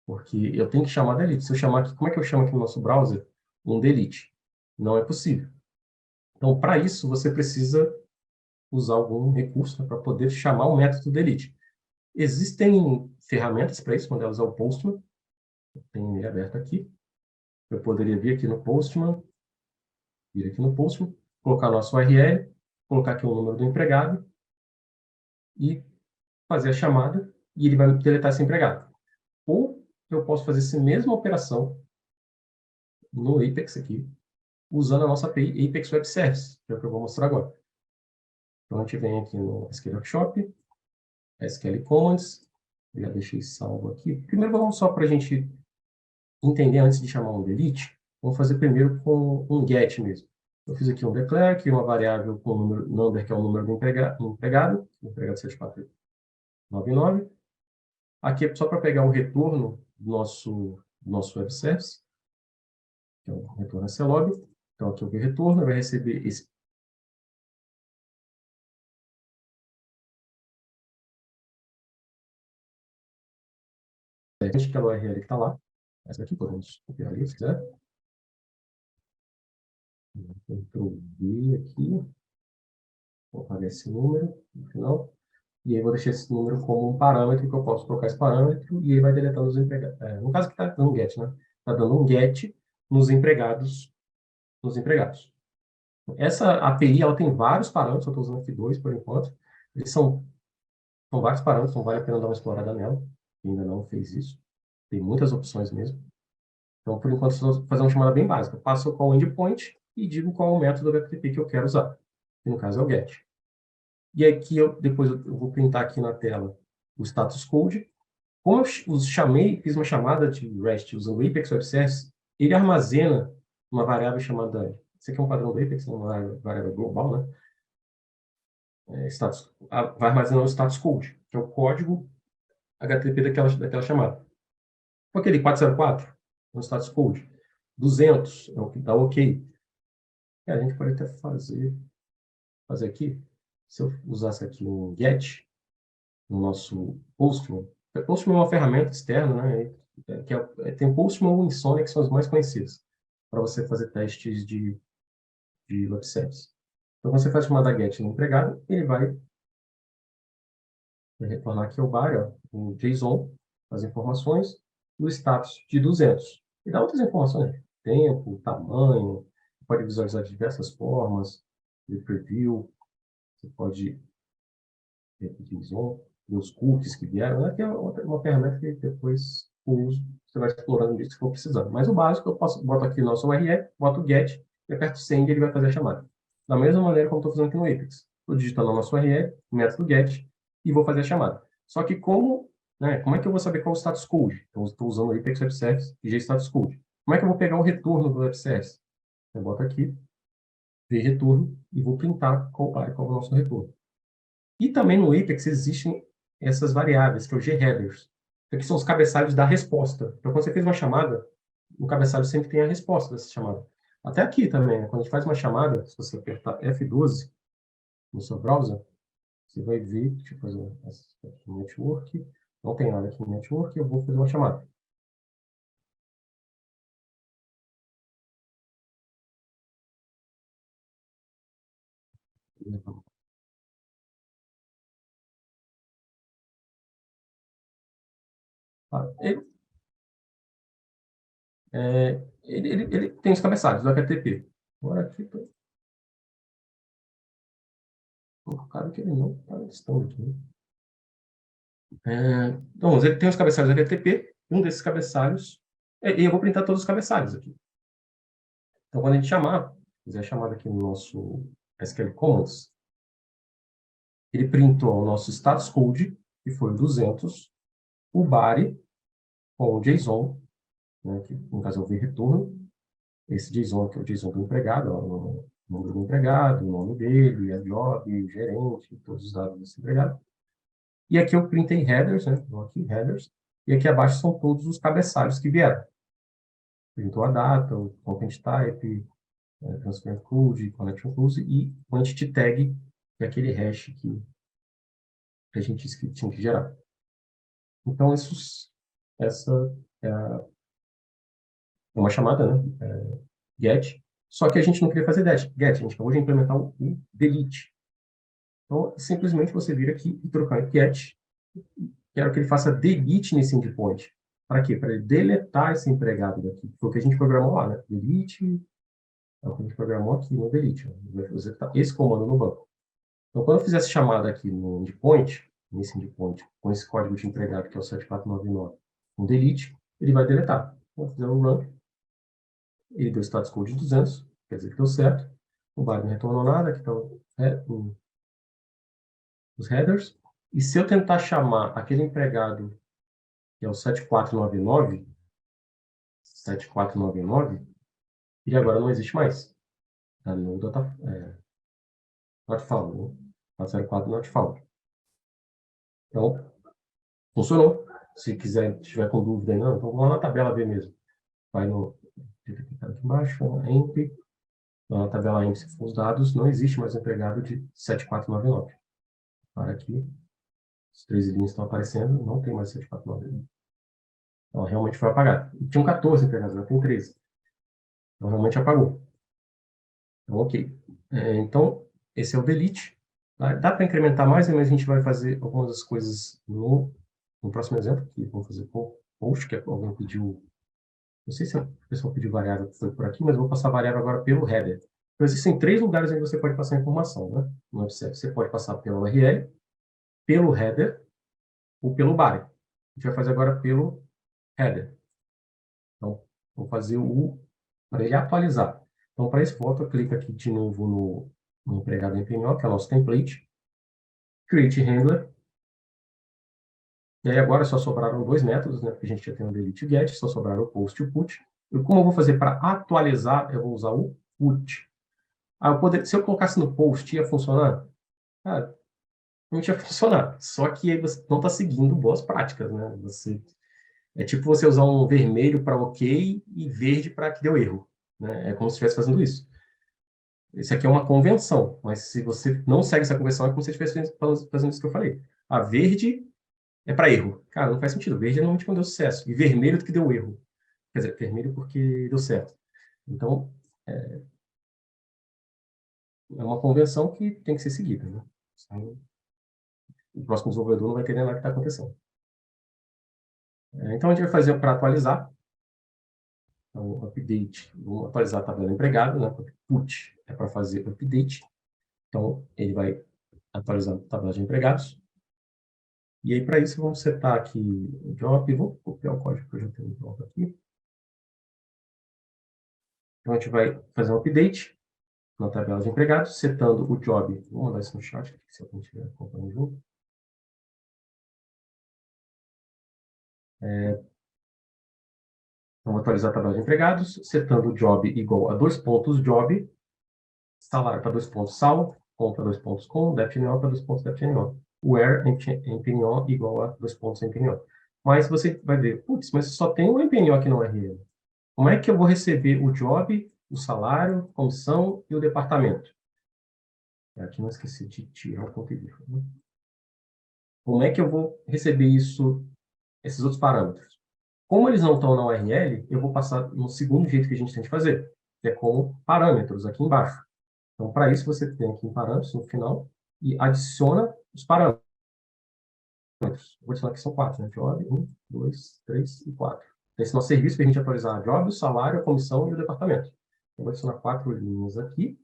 Porque eu tenho que chamar delete. Se eu chamar aqui, como é que eu chamo aqui no nosso browser? Um delete. Não é possível. Então, para isso, você precisa usar algum recurso, né, para poder chamar o método delete. Existem ferramentas para isso, uma delas é o Postman. Eu tenho ele aberto aqui. Eu poderia vir aqui no Postman, vir aqui no Postman, colocar nosso URL, colocar aqui o número do empregado e fazer a chamada e ele vai deletar esse empregado. Ou eu posso fazer essa mesma operação no Apex aqui, usando a nossa API Apex Web Service, que é o que eu vou mostrar agora. Então, a gente vem aqui no SQL Workshop, SQL Commands, eu já deixei salvo aqui. Primeiro, vamos só para a gente entender, antes de chamar um delete, vamos fazer primeiro com um get mesmo. Eu fiz aqui um declare, que é uma variável com o número, number, que é o número do empregado 7499. Aqui é só para pegar o retorno do nosso web service, que é o retorno CLOG. Então, aqui eu vi retorno, vai receber esse que é a URL que está lá. Essa aqui podemos copiar ali, se quiser. Ctrl V aqui, vou apagar esse número no final. E aí vou deixar esse número como um parâmetro, que eu posso trocar esse parâmetro, e ele vai deletando os empregados. No caso que está dando um get, né? Está dando um get nos empregados. Nos empregados. Essa API, ela tem vários parâmetros, eu estou usando aqui dois por enquanto. Eles são vários parâmetros, então vale a pena dar uma explorada nela. Quem ainda não fez isso. Tem muitas opções mesmo. Então, por enquanto, vou fazer uma chamada bem básica. Passo qual endpoint e digo qual é o método HTTP que eu quero usar. Que no caso é o get. E aqui, depois eu vou printar aqui na tela o status code. Como eu fiz uma chamada de REST usando o Apex Web Service, ele armazena uma variável chamada... Isso aqui é um padrão do Apex, uma variável global, né? Vai armazenar o status code, que é o código HTTP daquela chamada. Com aquele 404, no status code. 200 é o que dá OK. A gente pode até fazer aqui, se eu usasse aqui um get, no nosso Postman. Postman é uma ferramenta externa, né? Tem Postman ou Insomnia, que são as mais conhecidas, para você fazer testes de web service. Então, quando você faz chamada get no empregado, ele vai retornar aqui ao bar, ó, o JSON, as informações, o status de 200. E dá outras informações, né? Tempo, tamanho, pode visualizar de diversas formas, de preview, você pode ver JSON, ver os cookies que vieram, né? Que é uma ferramenta que depois você vai explorando isso se for precisando. Mas o básico, boto aqui o nosso URL, boto o get, e aperto send e ele vai fazer a chamada. Da mesma maneira como estou fazendo aqui no Apex. Estou digitando o nosso URL, método get, e vou fazer a chamada. Só que como é que eu vou saber qual é o status code? Então, estou usando o Apex Web Service e status code. Como é que eu vou pegar o retorno do Web Service? Eu boto aqui, ver retorno, e vou printar qual é o nosso retorno. E também no Apex existem essas variáveis, que é o geheaders, que são os cabeçalhos da resposta. Então, quando você fez uma chamada, no cabeçalho sempre tem a resposta dessa chamada. Até aqui também, né? Quando a gente faz uma chamada, se você apertar F12 no seu browser, você vai ver, deixa eu fazer aqui network, não tem nada aqui em network, eu vou fazer uma chamada. ele tem os cabeçalhos do HTTP. Agora aqui, claro que ele não está listando aqui, né? Então, ele tem os cabeçalhos do HTTP, um desses cabeçalhos, e eu vou printar todos os cabeçalhos aqui. Então, quando a gente fizer a chamada aqui no nosso SQL Commands, ele printou o nosso status code, que foi 200, o body com o JSON, né, que no caso é o vReturn, esse JSON que é o JSON do empregado, ó, o número do empregado, o nome dele, a job, o gerente, todos os dados desse empregado. E aqui eu printei headers, né? Então aqui headers, e aqui abaixo são todos os cabeçalhos que vieram. Printou a data, o content type, transfer code, connection close e o entity tag, que é aquele hash que a gente disse que tinha que gerar. Então, essa é uma chamada, né? Get. Só que a gente não queria fazer get. A gente acabou de implementar o delete. Então, simplesmente você vir aqui e trocar em get. Quero que ele faça delete nesse endpoint. Para quê? Para ele deletar esse empregado daqui. Foi o que a gente programou lá, né? Delete. É o que a gente programou aqui no delete. Vai executar esse comando no banco. Então, quando eu fizer essa chamada aqui no endpoint, nesse endpoint, com esse código de empregado, que é o 7499, com delete, ele vai deletar. Vou fazer um run. Ele deu status code de 200, quer dizer que deu certo. O body não retornou nada, aqui estão os headers. E se eu tentar chamar aquele empregado, que é o 7499, ele agora não existe mais. Tá no not found, né? 404 not found. Então, funcionou. Se quiser, tiver com dúvida aí, não, então vamos lá na tabela ver mesmo. Vai no... Aqui embaixo, EMP. Na tabela EMP, se for os dados, não existe mais empregado de 7499. Para aqui. As 13 linhas estão aparecendo, não tem mais 7499. Então, realmente foi apagado. E tinham 14 empregados, agora tem 13. Então, realmente apagou. Então, ok. Então, esse é o delete. Dá para incrementar mais, mas a gente vai fazer algumas das coisas no próximo exemplo, que vamos fazer com post, que alguém pediu. Não sei se o pessoal pediu variável que foi por aqui, mas eu vou passar a variável agora pelo header. Então, existem 3 lugares onde você pode passar informação, né? No website. Você pode passar pelo URL, pelo header ou pelo body. A gente vai fazer agora pelo header. Então, vou fazer para ele atualizar. Então, para esse volta, eu clico aqui de novo no empregado MPNO, que é o nosso template, create handler, e aí agora só sobraram 2 métodos, né, porque a gente já tem o delete e o get, só sobraram o post e o put. E como eu vou fazer para atualizar, eu vou usar o put. Se eu colocasse no post, ia funcionar? Ah, não ia funcionar. Só que aí você não está seguindo boas práticas, né? É tipo você usar um vermelho para ok e verde para que deu erro, né? É como se estivesse fazendo isso. Isso aqui é uma convenção, mas se você não segue essa convenção, é como se você estivesse fazendo isso que eu falei. A verde é para erro. Cara, não faz sentido. Verde é normalmente quando deu sucesso. E vermelho que deu erro. Quer dizer, vermelho porque deu certo. Então, é uma convenção que tem que ser seguida, né? O próximo desenvolvedor não vai entender nada que está acontecendo. Então, a gente vai fazer para atualizar. Então, update. Vamos atualizar a tabela empregado, né? Put é para fazer update. Então, ele vai atualizar a tabela de empregados. E aí, para isso, vamos setar aqui o job. Vou copiar o código que eu já tenho pronto aqui. Então, a gente vai fazer um update na tabela de empregados, setando o job. Vou mandar isso no chat, se alguém estiver acompanhando junto. Vamos atualizar a tabela de empregados, setando o job igual a 2 pontos job, salário para 2 pontos sal, com para 2 pontos com, depNO para 2 pontos depNO. Where MPNO igual a 2 pontos MPNO. Mas você vai ver, putz, mas só tem um MPNO aqui no URL. Como é que eu vou receber o job, o salário, a comissão e o departamento? Aqui não esqueci de tirar o conteúdo. Né? Como é que eu vou receber isso, esses outros parâmetros? Como eles não estão na URL, eu vou passar no segundo jeito que a gente tem de fazer, que é com parâmetros aqui embaixo. Então, para isso, você tem aqui em parâmetros no final e adiciona os parâmetros. Vou adicionar aqui são 4, né? Job, 1, 2, 3 e 4. esse nosso serviço para a gente atualizar a job, o salário, a comissão e o departamento. Eu vou adicionar 4 linhas aqui,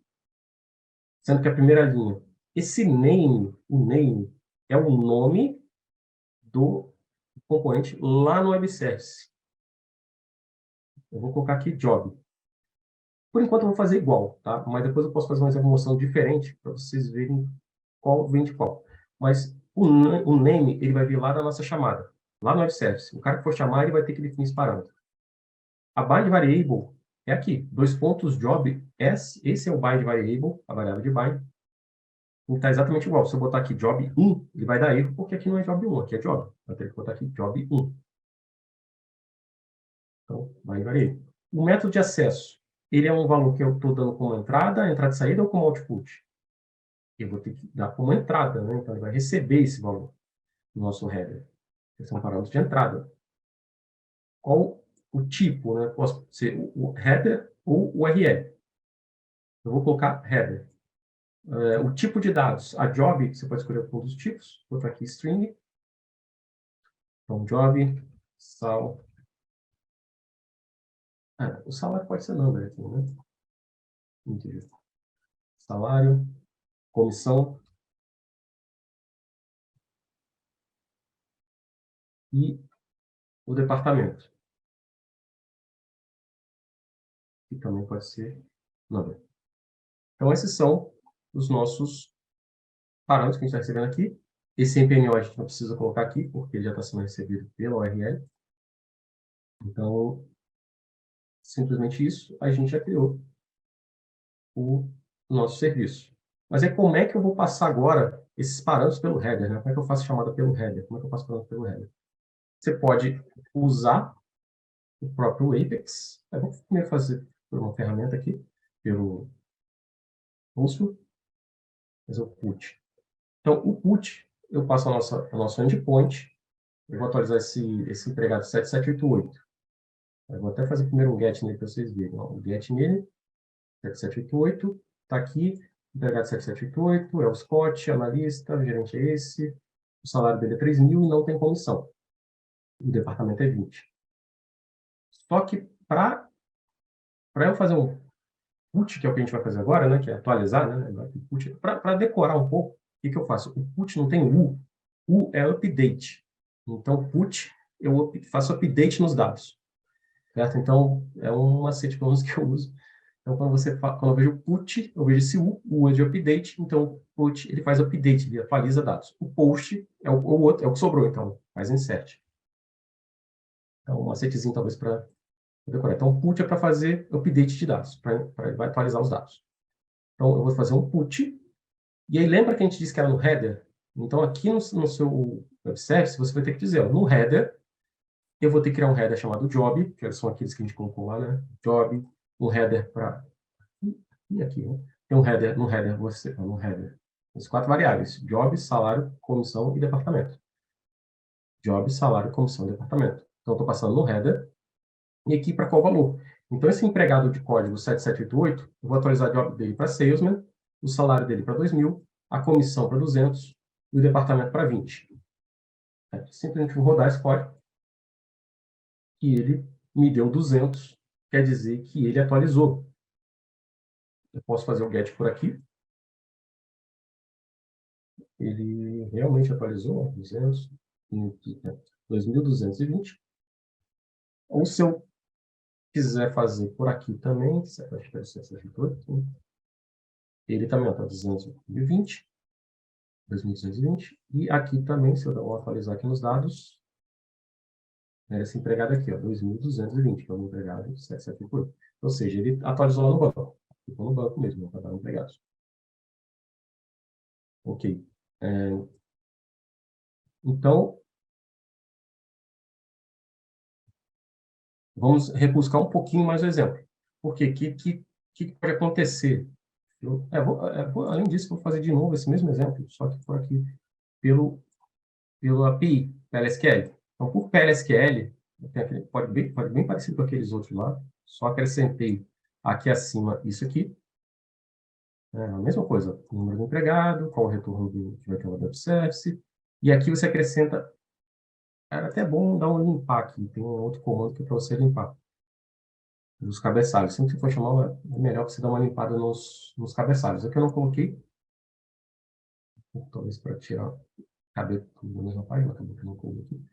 sendo que a primeira linha, esse name, o name, é o nome do componente lá no web service. Eu vou colocar aqui job. Por enquanto eu vou fazer igual, tá? Mas depois eu posso fazer uma evolução diferente para vocês verem qual vem de qual. Mas o name, ele vai vir lá da nossa chamada, lá no web service. O cara que for chamar, ele vai ter que definir esse parâmetro. A bind variable é aqui, 2 pontos job, esse é o bind variable, a variável de bind. Então está exatamente igual. Se eu botar aqui job 1, ele vai dar erro, porque aqui não é job 1, aqui é job. Vai ter que botar aqui job 1. Então, bind variable. O método de acesso, ele é um valor que eu estou dando como entrada e saída ou como output? Eu vou ter que dar como entrada, né? Então, ele vai receber esse valor no nosso header. Esse é um parâmetro de entrada. Qual o tipo, né? Posso ser o header ou o URL. Eu vou colocar header. O tipo de dados, a job, você pode escolher um dos tipos. Vou botar aqui string. Então, job, sal. O salário pode ser number aqui, né? Integer. Salário, comissão e o departamento, que também pode ser number. Então, esses são os nossos parâmetros que a gente está recebendo aqui. Esse MPMO a gente não precisa colocar aqui, porque ele já está sendo recebido pela URL. Então, simplesmente isso, a gente já criou o nosso serviço. Mas como é que eu vou passar agora esses parâmetros pelo header? Né? Como é que eu faço chamada pelo header? Como é que eu faço parâmetro pelo header? Você pode usar o próprio Apex. Eu vou primeiro fazer por uma ferramenta aqui, pelo Pulse, fazer o put. Então, o put, eu passo a nosso endpoint. Eu vou atualizar esse empregado 7788. Eu vou até fazer primeiro um get nele para vocês verem. O get nele, 7788, está aqui, empregado 7788, é o Scott, analista, o gerente é esse, o salário dele é 3.000 e não tem comissão. O departamento é 20. Só que para eu fazer um put, que é o que a gente vai fazer agora, né, que é atualizar, né, para decorar um pouco, o que eu faço? O put não tem U. U é update. Então, put, eu faço update nos dados. Certo? Então, é um macete pelo menos que eu uso. Então, quando eu vejo put, eu vejo esse U é de update, então put, ele faz update, ele atualiza dados. O post é o outro, é o que sobrou, então, faz insert. Então, um macetezinho talvez para decorar. Então, put é para fazer update de dados, para vai atualizar os dados. Então, eu vou fazer um put, e aí lembra que a gente disse que era no header? Então, aqui no seu web service, você vai ter que dizer, ó, no header, eu vou ter que criar um header chamado job, que são aqueles que a gente colocou lá, né? Job, um header para... E aqui, né? Tem um header, no header, as 4 variáveis, job, salário, comissão e departamento. Job, salário, comissão e departamento. Então, eu estou passando no header, e aqui para qual valor? Então, esse empregado de código 7788, eu vou atualizar o job dele para salesman, o salário dele para 2.000, a comissão para 200 e o departamento para 20. Simplesmente vou rodar esse código e ele me deu 200, quer dizer que ele atualizou. Eu posso fazer o get por aqui. Ele realmente atualizou 2.220. Ou se eu quiser fazer por aqui também, ele também está 220, 2.220. E aqui também, se eu atualizar aqui nos dados, esse empregado aqui, ó, 2.220, que é o empregado 778. Ou seja, ele atualizou lá no banco. Ficou no banco mesmo, para dar empregados. Ok. Então, vamos rebuscar um pouquinho mais o exemplo. Porque o que pode acontecer? Além disso, vou fazer de novo esse mesmo exemplo, só que por aqui, pelo API, PLSQL. Então, por PLSQL, pode bem parecido com aqueles outros lá, só acrescentei aqui acima isso aqui. A mesma coisa, número do empregado, qual o retorno que vai ter no web service, e aqui você acrescenta era até bom dar um limpar aqui. Tem um outro comando que é para você limpar os cabeçalhos. Sempre que for chamar, é melhor você dar uma limpada nos cabeçalhos. Aqui eu não coloquei, talvez para tirar, caber tudo na mesma página, acabou que eu não coloquei aqui.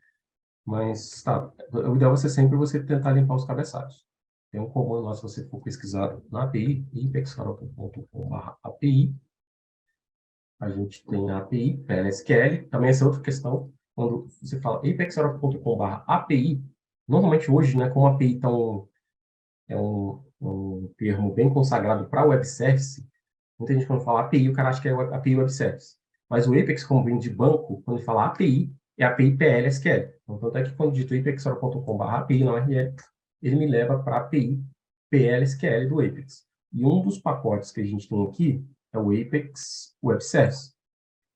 Mas, tá, o ideal é você tentar limpar os cabeçalhos. Tem um comando lá, se você for pesquisar na API, ipexorope.com/api, a gente tem a API, PLSQL, também essa é outra questão, quando você fala ipexorope.com/api, normalmente hoje, né, como a API é um termo bem consagrado para web service, muita gente quando fala API, o cara acha que é API web service. Mas o Apex, como vem de banco, quando ele fala API, é API PLSQL. Então, tanto é que quando digito ipexora.com/api na URL, ele me leva para a API PLSQL do Apex. E um dos pacotes que a gente tem aqui é o Apex Web Service.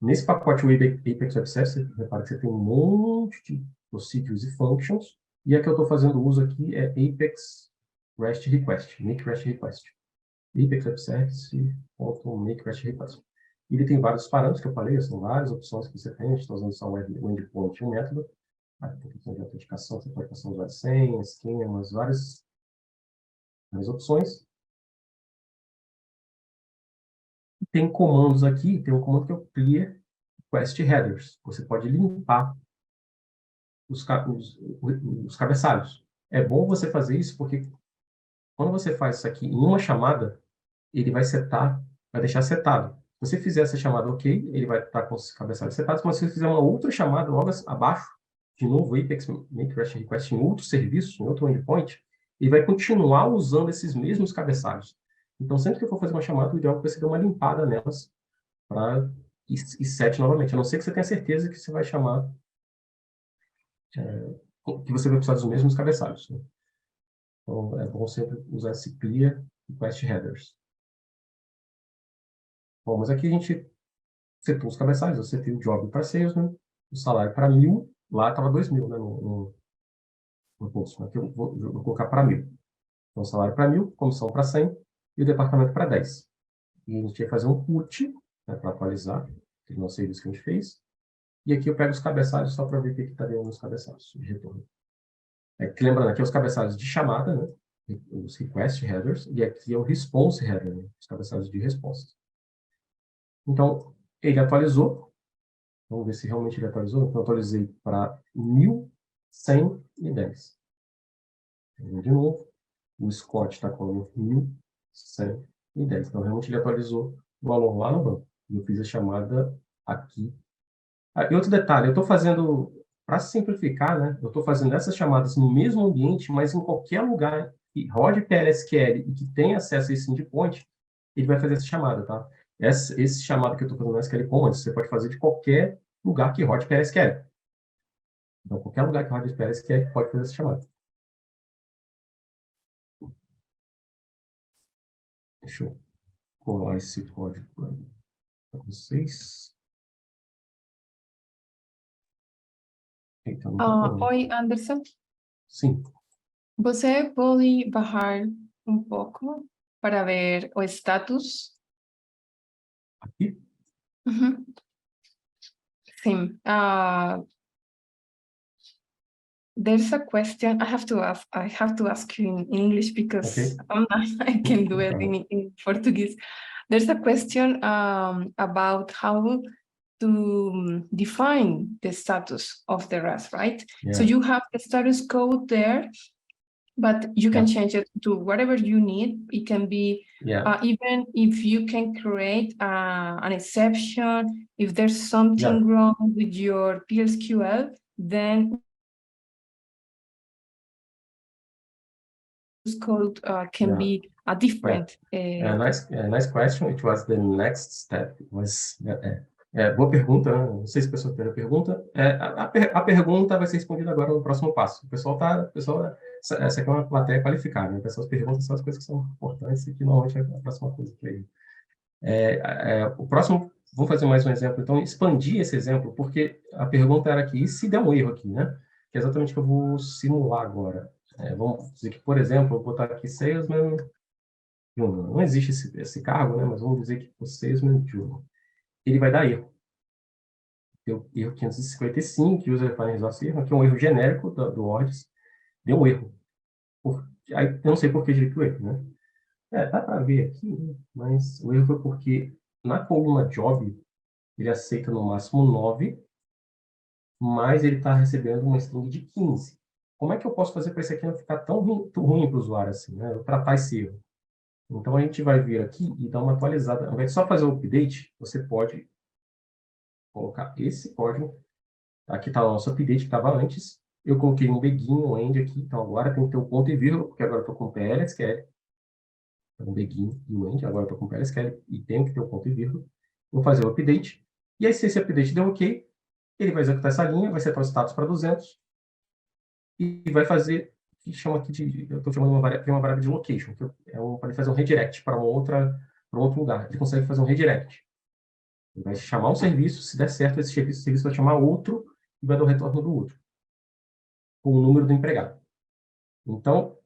Nesse pacote o Apex Web Service, repara que você tem um monte de procedures e functions, e a que eu estou fazendo uso aqui é Apex REST Request, Make REST Request. Apex Web Service, Make REST Request. Ele tem vários parâmetros que eu falei, são várias opções que você tem, a gente está usando só o endpoint e um método. Aí tem questão de autenticação, você pode passar usar senhas, esquemas, várias opções. Tem comandos aqui, tem um comando que é o Clear Request Headers. Você pode limpar os cabeçalhos. É bom você fazer isso porque quando você faz isso aqui em uma chamada, ele vai deixar setado. Se você fizer essa chamada ok, ele vai estar com os cabeçalhos setados, mas se você fizer uma outra chamada logo abaixo, de novo, Apex Make REST Request em outro serviço, em outro endpoint, ele vai continuar usando esses mesmos cabeçalhos. Então, sempre que eu for fazer uma chamada, o ideal é que você dê uma limpada nelas para e sete novamente. A não ser que você tenha certeza que você vai chamar, que você vai precisar dos mesmos cabeçalhos. Né? Então, é bom sempre usar esse clear request headers. Bom, mas aqui a gente setou os cabeçalhos, eu setei o job para salesman, o salário para 1.000, lá estava 2.000, né, no post. Aqui eu vou colocar para 1.000. Então, o salário para 1.000, comissão para 100 e o departamento para 10. E a gente ia fazer um put, né, para atualizar aquele nosso serviço que a gente fez. E aqui eu pego os cabeçalhos só para ver o que está dentro nos cabeçalhos de retorno. Lembrando, aqui é os cabeçalhos de chamada, né, os request headers, e aqui é o response header, né, os cabeçalhos de resposta. Então, ele atualizou. Vamos ver se realmente ele atualizou. Então, eu atualizei para 1.110. De novo, o Scott está com 1.110. Então, realmente ele atualizou o valor lá no banco. Eu fiz a chamada aqui. E outro detalhe, eu estou fazendo, para simplificar, né? Eu estou fazendo essas chamadas no mesmo ambiente, mas em qualquer lugar que rode PLSQL e que tenha acesso a esse endpoint, ele vai fazer essa chamada, tá? Esse chamado que eu estou fazendo no SQL Commands, você pode fazer de qualquer lugar que rode PLSQL. Então, qualquer lugar que rode PLSQL pode fazer essa chamada. Deixa eu colar esse código para vocês. Eita, não tá falando. Oi, Anderson. Sim. Você pode bajar um pouco para ver o status? Aqui? Uhum. Sim. There's a question I have to ask you in English because Okay. I can do it in Portuguese. There's a question about how to define the status of the RAS, right? Yeah. So you have the status code there, but you can change it to whatever you need. It can be even if you can create an exception, if there's something wrong with your PSQL, then code can be a different. Nice question. It was the next step. Boa pergunta, né? Não sei se a pessoa tem a pergunta. A pergunta vai ser respondida agora no próximo passo. Essa aqui é uma plateia qualificada, né? As perguntas são as coisas que são importantes e que normalmente é a próxima coisa que o próximo, vou fazer mais um exemplo, então expandir esse exemplo, porque a pergunta era aqui, e se der um erro aqui, né? Que é exatamente o que eu vou simular agora. Vamos dizer que, por exemplo, eu vou botar aqui Salesman Junior. Não existe esse cargo, né? Mas vamos dizer que o Salesman Junior. Ele vai dar erro. deu erro 555, que usa para resolver erro, aqui é um erro genérico do Ordis, deu um erro. Aí, eu não sei por que direito o erro, né? Dá para ver aqui, né? Mas o erro foi porque na coluna job, ele aceita no máximo 9, mas ele está recebendo uma string de 15. Como é que eu posso fazer para esse aqui não ficar tão ruim para o usuário assim, né? Eu tratar esse erro. Então, a gente vai vir aqui e dar uma atualizada. Ao invés de só fazer o update, você pode colocar esse código. Aqui está o nosso update que estava antes. Eu coloquei um begin, um end aqui. Então, agora tem que ter o ponto e vírgula, porque agora eu estou com PLSQL. Um begin e o end. Agora eu estou com PLSQL e tenho que ter o ponto e vírgula. Vou fazer o update. E aí, se esse update deu OK, ele vai executar essa linha, vai setar o status para 200 e vai fazer que chama aqui de, eu estou chamando uma variável de location, que para ele fazer um redirect para um outro lugar. Ele consegue fazer um redirect. Ele vai chamar um serviço, se der certo, esse serviço vai chamar outro e vai dar o retorno do outro, com o número do empregado. Então,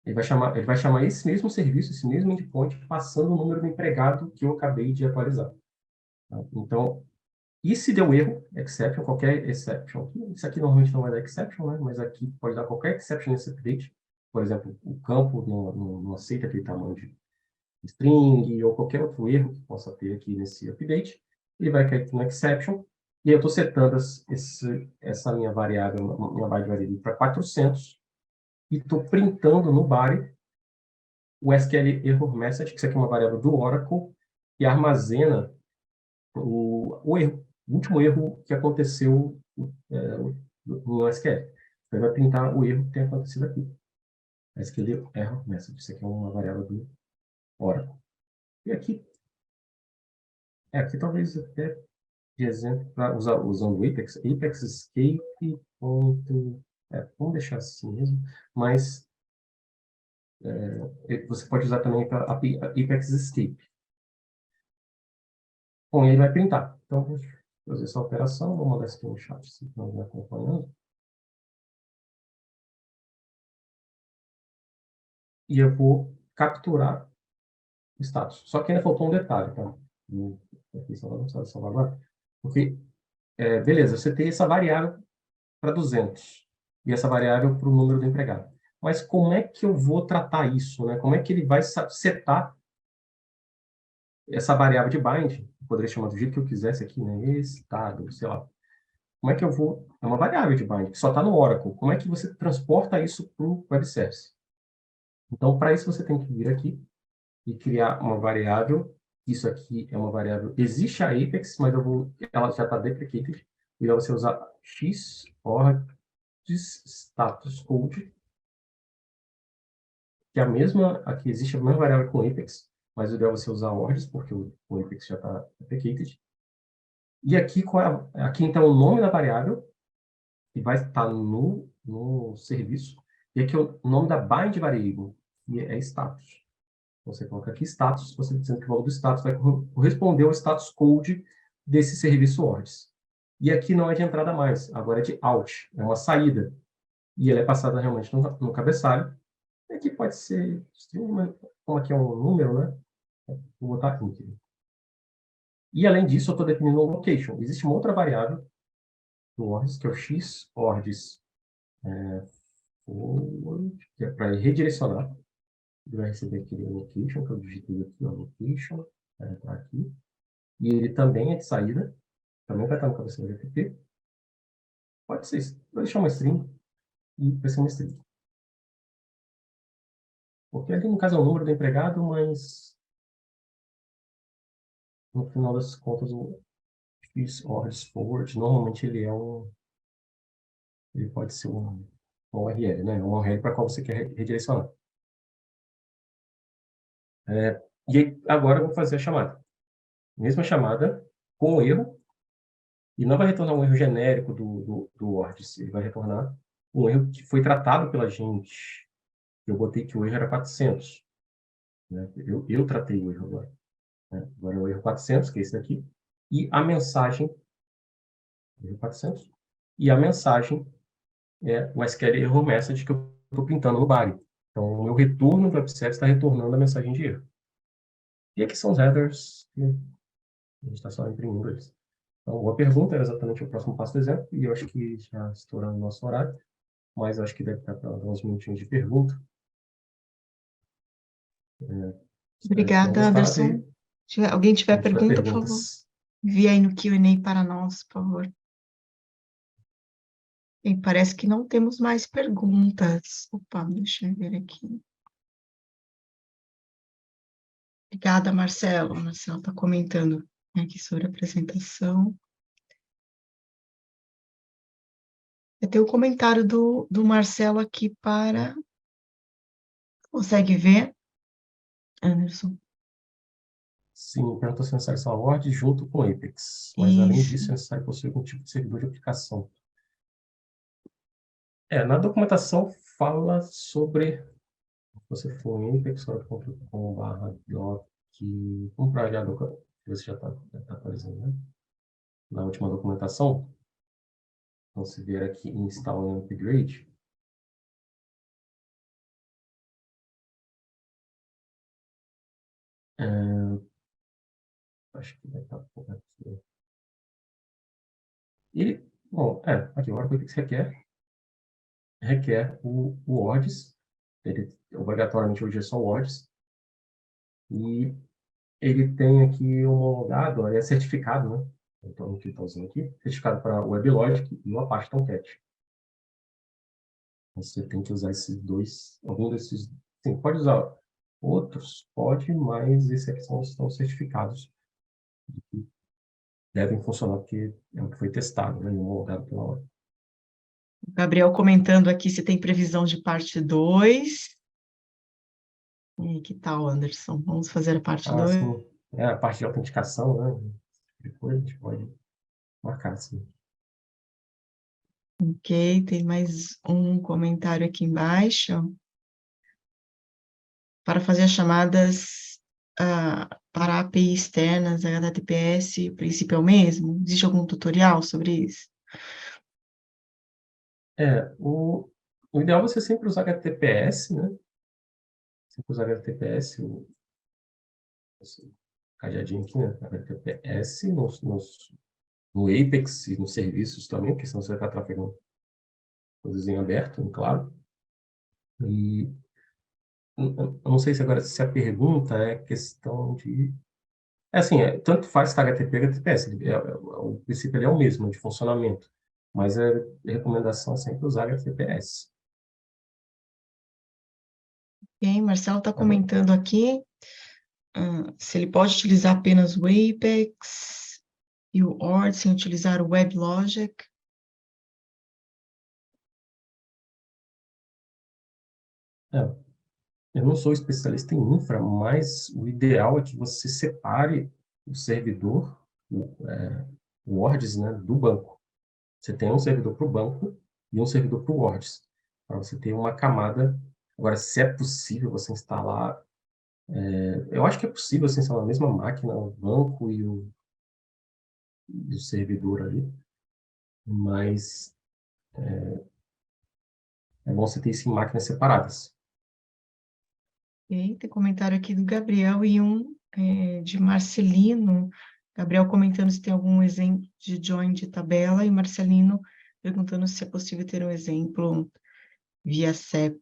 ele vai chamar esse mesmo serviço, esse mesmo endpoint, passando o número do empregado que eu acabei de atualizar. Então, e se deu erro, exception, qualquer exception, isso aqui normalmente não vai dar exception, né? Mas aqui pode dar qualquer exception nesse update. Por exemplo, o campo não aceita aquele tamanho de string ou qualquer outro erro que possa ter aqui nesse update. Ele vai cair aqui no exception. E eu estou setando essa minha variável, minha variável para 400 e estou printando no body o SQL error message, que isso aqui é uma variável do Oracle, e armazena o erro. O último erro que aconteceu no SQL. Então, ele vai printar o erro que tem acontecido aqui. SQL error message. Isso aqui é uma variável do Oracle. E aqui talvez até de exemplo, para usando o Apex Escape. Vamos deixar assim mesmo. Mas você pode usar também para Apex Escape. Bom, e aí vai printar. Então, vou fazer essa operação. Vou mandar isso aqui no chat, se estão me acompanhando. E eu vou capturar o status. Só que ainda faltou um detalhe, tá? Aqui, não precisa salvar agora. Porque, beleza, você tem essa variável para 200 e essa variável para o número do empregado. Mas como é que eu vou tratar isso, né? Como é que ele vai setar essa variável de bind? Eu poderia chamar do jeito que eu quisesse aqui, né? Estado, sei lá. Como é que eu vou... É uma variável de bind, que só está no Oracle. Como é que você transporta isso para o Web Service? Então, para isso, você tem que vir aqui e criar uma variável. Isso aqui é uma variável... Existe a Apex, mas ela já está deprecated. E aí você usar status code, que é a mesma... Aqui existe a mesma variável com Apex, mas o ideal é você usar ordens, porque o Apex já está deprecated. E aqui, aqui então, o nome da variável, que vai estar no serviço. E aqui o nome da bind variable, que é status. Você coloca aqui status, você dizendo que o valor do status vai corresponder ao status code desse serviço ordens. E aqui não é de entrada mais, agora é de out, é uma saída. E ela é passada realmente no cabeçalho. E aqui pode ser string, mas como aqui é um número, né? Vou botar aqui. E além disso, eu estou definindo um location. Existe uma outra variável do ordens, que é o xordis, que é para redirecionar. Ele vai receber aquele location, que eu digitei aqui, ó, location, vai entrar aqui. E ele também é de saída, também vai estar no cabeçalho do FTP. Pode ser, vou deixar uma string e vai ser uma string. Porque ali, no caso, é o número do empregado, mas no final das contas, o xordis forward, normalmente ele pode ser um URL, né? Um URL para qual você quer redirecionar. E aí, agora eu vou fazer a chamada. Mesma chamada, com o erro, e não vai retornar um erro genérico do Ordis, ele vai retornar um erro que foi tratado pela gente. Eu botei que o erro era 400. Né? Eu tratei o erro agora. Né? Agora é o erro 400, que é esse daqui, e a mensagem, erro 400, e a mensagem é o SQL error message que eu estou pintando no body. Então, o meu retorno do Web Service está retornando a mensagem de erro. E aqui são os headers, a gente está só imprimindo eles. Então, boa pergunta, era exatamente o próximo passo do exemplo, e eu acho que já estourando o nosso horário, mas eu acho que deve estar para uns minutinhos de pergunta. Espero que tenham Obrigada, gostado, Anderson. e Se alguém tiver se tiver pergunta, por favor, perguntas. envie aí no Q&A para nós, por favor. E parece que não temos mais perguntas. Opa, deixa eu ver aqui. Obrigada, Marcelo. O Marcelo está comentando aqui sobre a apresentação. Eu tenho o comentário do Marcelo aqui para... Consegue ver, Anderson? Sim, pergunta se é necessário instalar Word junto com Apex, mas além Isso. disso é necessário possuir algum tipo de servidor de aplicação. Na documentação fala sobre, se você for em apex.com/doc, vamos para a doc, você já está aparecendo, né? Na última documentação, então se vier aqui em install and upgrade, acho que vai estar por aqui. E, bom, aqui, agora o que você requer o WORDS, ele obrigatoriamente hoje é só WORDS, e ele tem aqui homologado, é certificado, né? Então, o que está usando aqui, certificado para o WebLogic e o Apache Tomcat. Você tem que usar esses dois, algum desses, sim, pode usar outros, pode, mas esses aqui estão certificados, devem funcionar porque é o que foi testado, né? E homologado pela hora. O Gabriel comentando aqui se tem previsão de parte 2. E que tal, Anderson? Vamos fazer a parte 2? Sim. A parte de autenticação, né? Depois a gente pode marcar, sim. Ok, tem mais um comentário aqui embaixo. Para fazer as chamadas para API externas, HTTPS, o princípio é o mesmo? Existe algum tutorial sobre isso? O ideal é você sempre usar HTTPS, né? Sempre usar HTTPS, esse cadeadinho aqui, né? HTTPS no Apex e nos serviços também, porque senão você vai estar trafegando coisas em aberto, claro. E eu não sei se agora se a pergunta é questão de... assim, tanto faz se HTTP ou HTTPS, o princípio ele é o mesmo, de funcionamento, mas a recomendação é sempre usar HTTPS. Ok, Marcelo está Tá bom? comentando aqui se ele pode utilizar apenas o Apex e o ORD sem utilizar o WebLogic. Eu não sou especialista em infra, mas o ideal é que você separe o servidor, o WORDS, né, do banco. Você tem um servidor para o banco e um servidor para o WORDS, para você ter uma camada. Agora, se é possível você instalar, eu acho que é possível você instalar na mesma máquina o banco e o servidor ali, mas é bom você ter isso em máquinas separadas. Ok, tem comentário aqui do Gabriel e um de Marcelino. Gabriel comentando se tem algum exemplo de join de tabela e Marcelino perguntando se é possível ter um exemplo via CEP.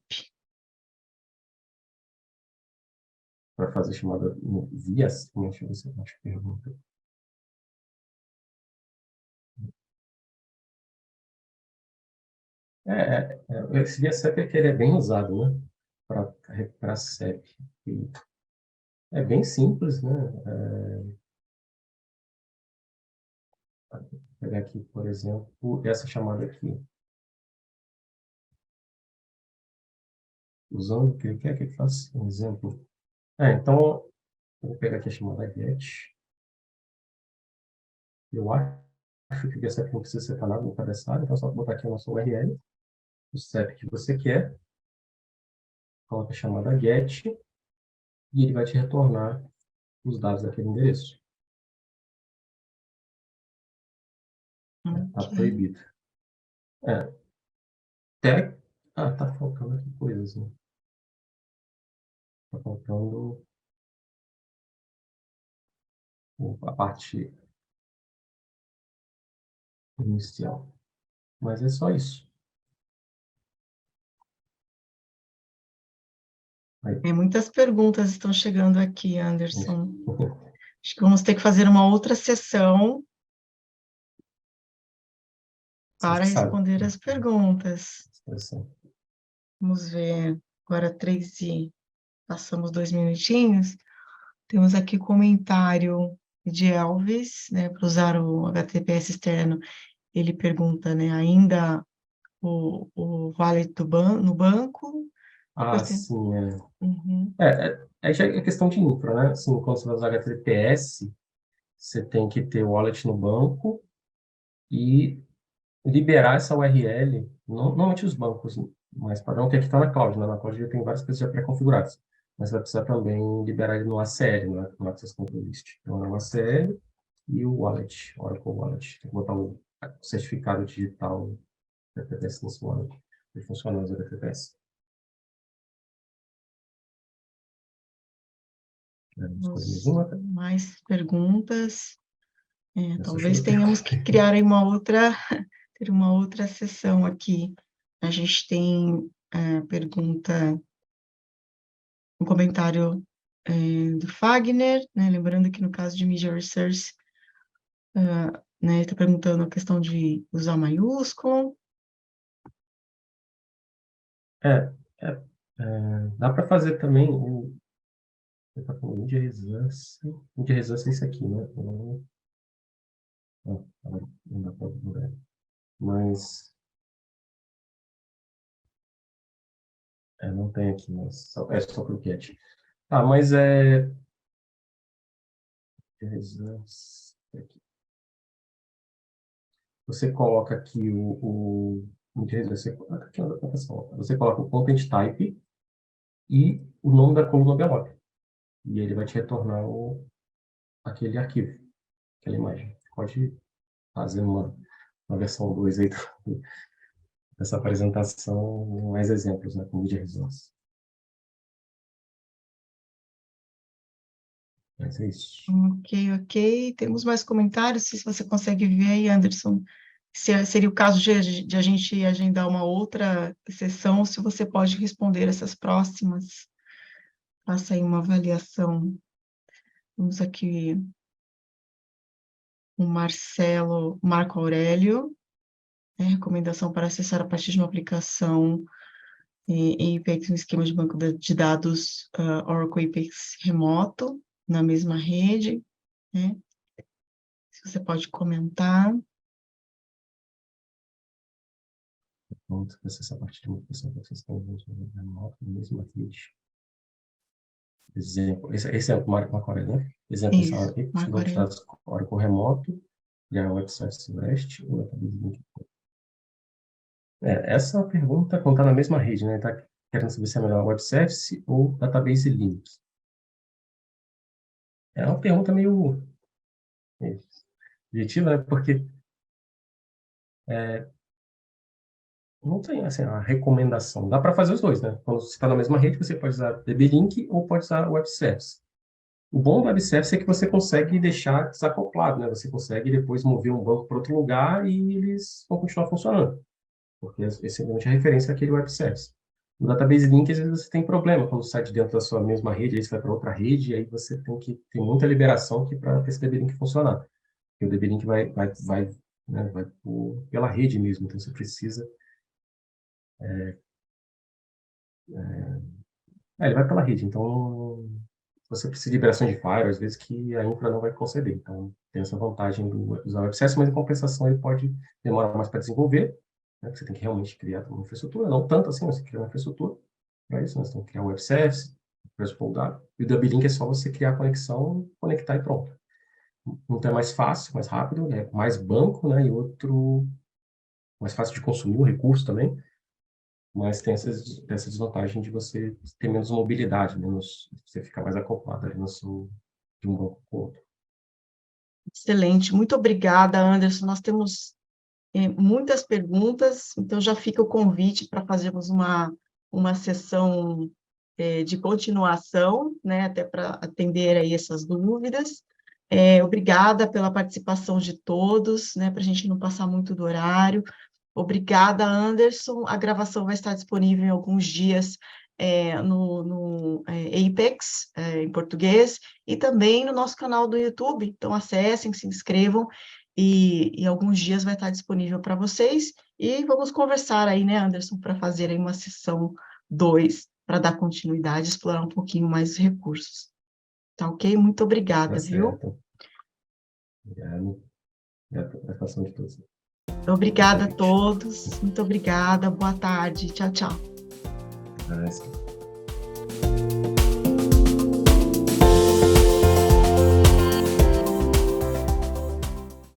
Para fazer chamada via, deixa eu ver se eu acho que pergunta. Esse via CEP é que ele é bem usado, né? Para CEP. E é bem simples, né? Vou pegar aqui, por exemplo, essa chamada aqui. Usando o que ele quer que ele faça um exemplo. Então, vou pegar aqui a chamada get. Eu acho que o CEP não precisa setar nada no cabeçalho, então é só botar aqui a nossa URL, o CEP que você quer, coloca a chamada get, e ele vai te retornar os dados daquele endereço. Está proibido. Tá faltando aqui coisas, né? Tá faltando a parte inicial. Mas é só isso. Muitas perguntas estão chegando aqui, Anderson. Acho que vamos ter que fazer uma outra sessão para responder as perguntas. Vamos ver, agora 3 passamos 2 minutinhos. Temos aqui comentário de Elvis, né, para usar o HTTPS externo. Ele pergunta, né, ainda o wallet no banco? Sim, Uhum. Já é questão de infra, né? Assim, quando você vai usar HTTPS, você tem que ter o wallet no banco e liberar essa URL, normalmente os bancos mais padrão, que aqui está na cloud, né? Na cloud já tem várias coisas já pré-configuradas, mas vai precisar também liberar ele no ACL, né? No Access Control List. Então, é o ACL e o wallet, Oracle Wallet. Tem que botar o certificado digital HTTPS nesse wallet, para funcionar os HTTPS. Mais perguntas? Talvez tenhamos que criar ter uma outra sessão aqui. A gente tem pergunta, um comentário do Fagner, né? Lembrando que no caso de Media Research, né, está perguntando a questão de usar maiúsculo. Dá para fazer também você está falando de Resurse. De Resurse é isso aqui, né? Não dá para ver. Mas não tem aqui, mas é só para o cat. Mas de Resurse aqui. Você coloca aqui você coloca o content type e o nome da coluna BLOC. E ele vai te retornar aquele arquivo, aquela imagem. Pode fazer uma versão 2 aí dessa apresentação, mais exemplos, né, com Media Resource. Mas é isso. Ok. Temos mais comentários, se você consegue ver aí, Anderson, se seria o caso de a gente agendar uma outra sessão, se você pode responder essas próximas. Faça aí uma avaliação. Vamos aqui, o Marco Aurélio, recomendação para acessar a partir de uma aplicação em Apex, um esquema de banco de dados Oracle Apex remoto, na mesma rede, né? Se você pode comentar. Vamos acessar a partir de uma aplicação que vocês estão remoto, na mesma rede. Exemplo, esse é o Marco Aurélio, né? Exemplo, Isso, Marco Aurélio. Oracle remoto, e a website REST, ou database link. Essa pergunta está na mesma rede, né? Está querendo saber se é melhor web service ou database link. É uma pergunta meio objetiva, né? Porque não tem assim, a recomendação. Dá para fazer os dois, né? Quando você está na mesma rede, você pode usar DB Link ou pode usar web service. O bom do web service é que você consegue deixar desacoplado, né? Você consegue depois mover um banco para outro lugar e eles vão continuar funcionando, porque esse é a referência àquele web service. No database link, às vezes você tem problema quando sai de dentro da sua mesma rede, aí você vai para outra rede, e aí você tem que ter muita liberação para esse DB link funcionar. Porque o DB link vai pela rede mesmo, então você precisa ele vai pela rede, então você precisa de liberação de firewall, às vezes que a infra não vai conceder. Então, tem essa vantagem do usar o web service, mas em compensação ele pode demorar mais para desenvolver, né? Você tem que realmente criar uma infraestrutura, não tanto assim, você cria uma infraestrutura para isso, você tem que criar um web service, respaldado, e o DB Link é só você criar a conexão, conectar e pronto. Um é mais fácil, mais rápido, né? Mais banco, né? E outro mais fácil de consumir o recurso também, mas tem essa desvantagem de você ter menos mobilidade, você ficar mais acoplado ali de um banco com o outro. Excelente, muito obrigada, Anderson. Nós temos muitas perguntas, então já fica o convite para fazermos uma sessão de continuação, né, até para atender aí essas dúvidas. Obrigada pela participação de todos, né, para a gente não passar muito do horário. Obrigada, Anderson. A gravação vai estar disponível em alguns dias no Apex, em português, e também no nosso canal do YouTube. Então, acessem, se inscrevam, e em alguns dias vai estar disponível para vocês. E vamos conversar aí, né, Anderson, para fazer aí uma sessão 2, para dar continuidade, explorar um pouquinho mais os recursos. Tá ok? Muito obrigada, viu? Obrigado. E a participação de todos. Obrigada a todos. Muito obrigada. Boa tarde. Tchau, tchau. Até mais.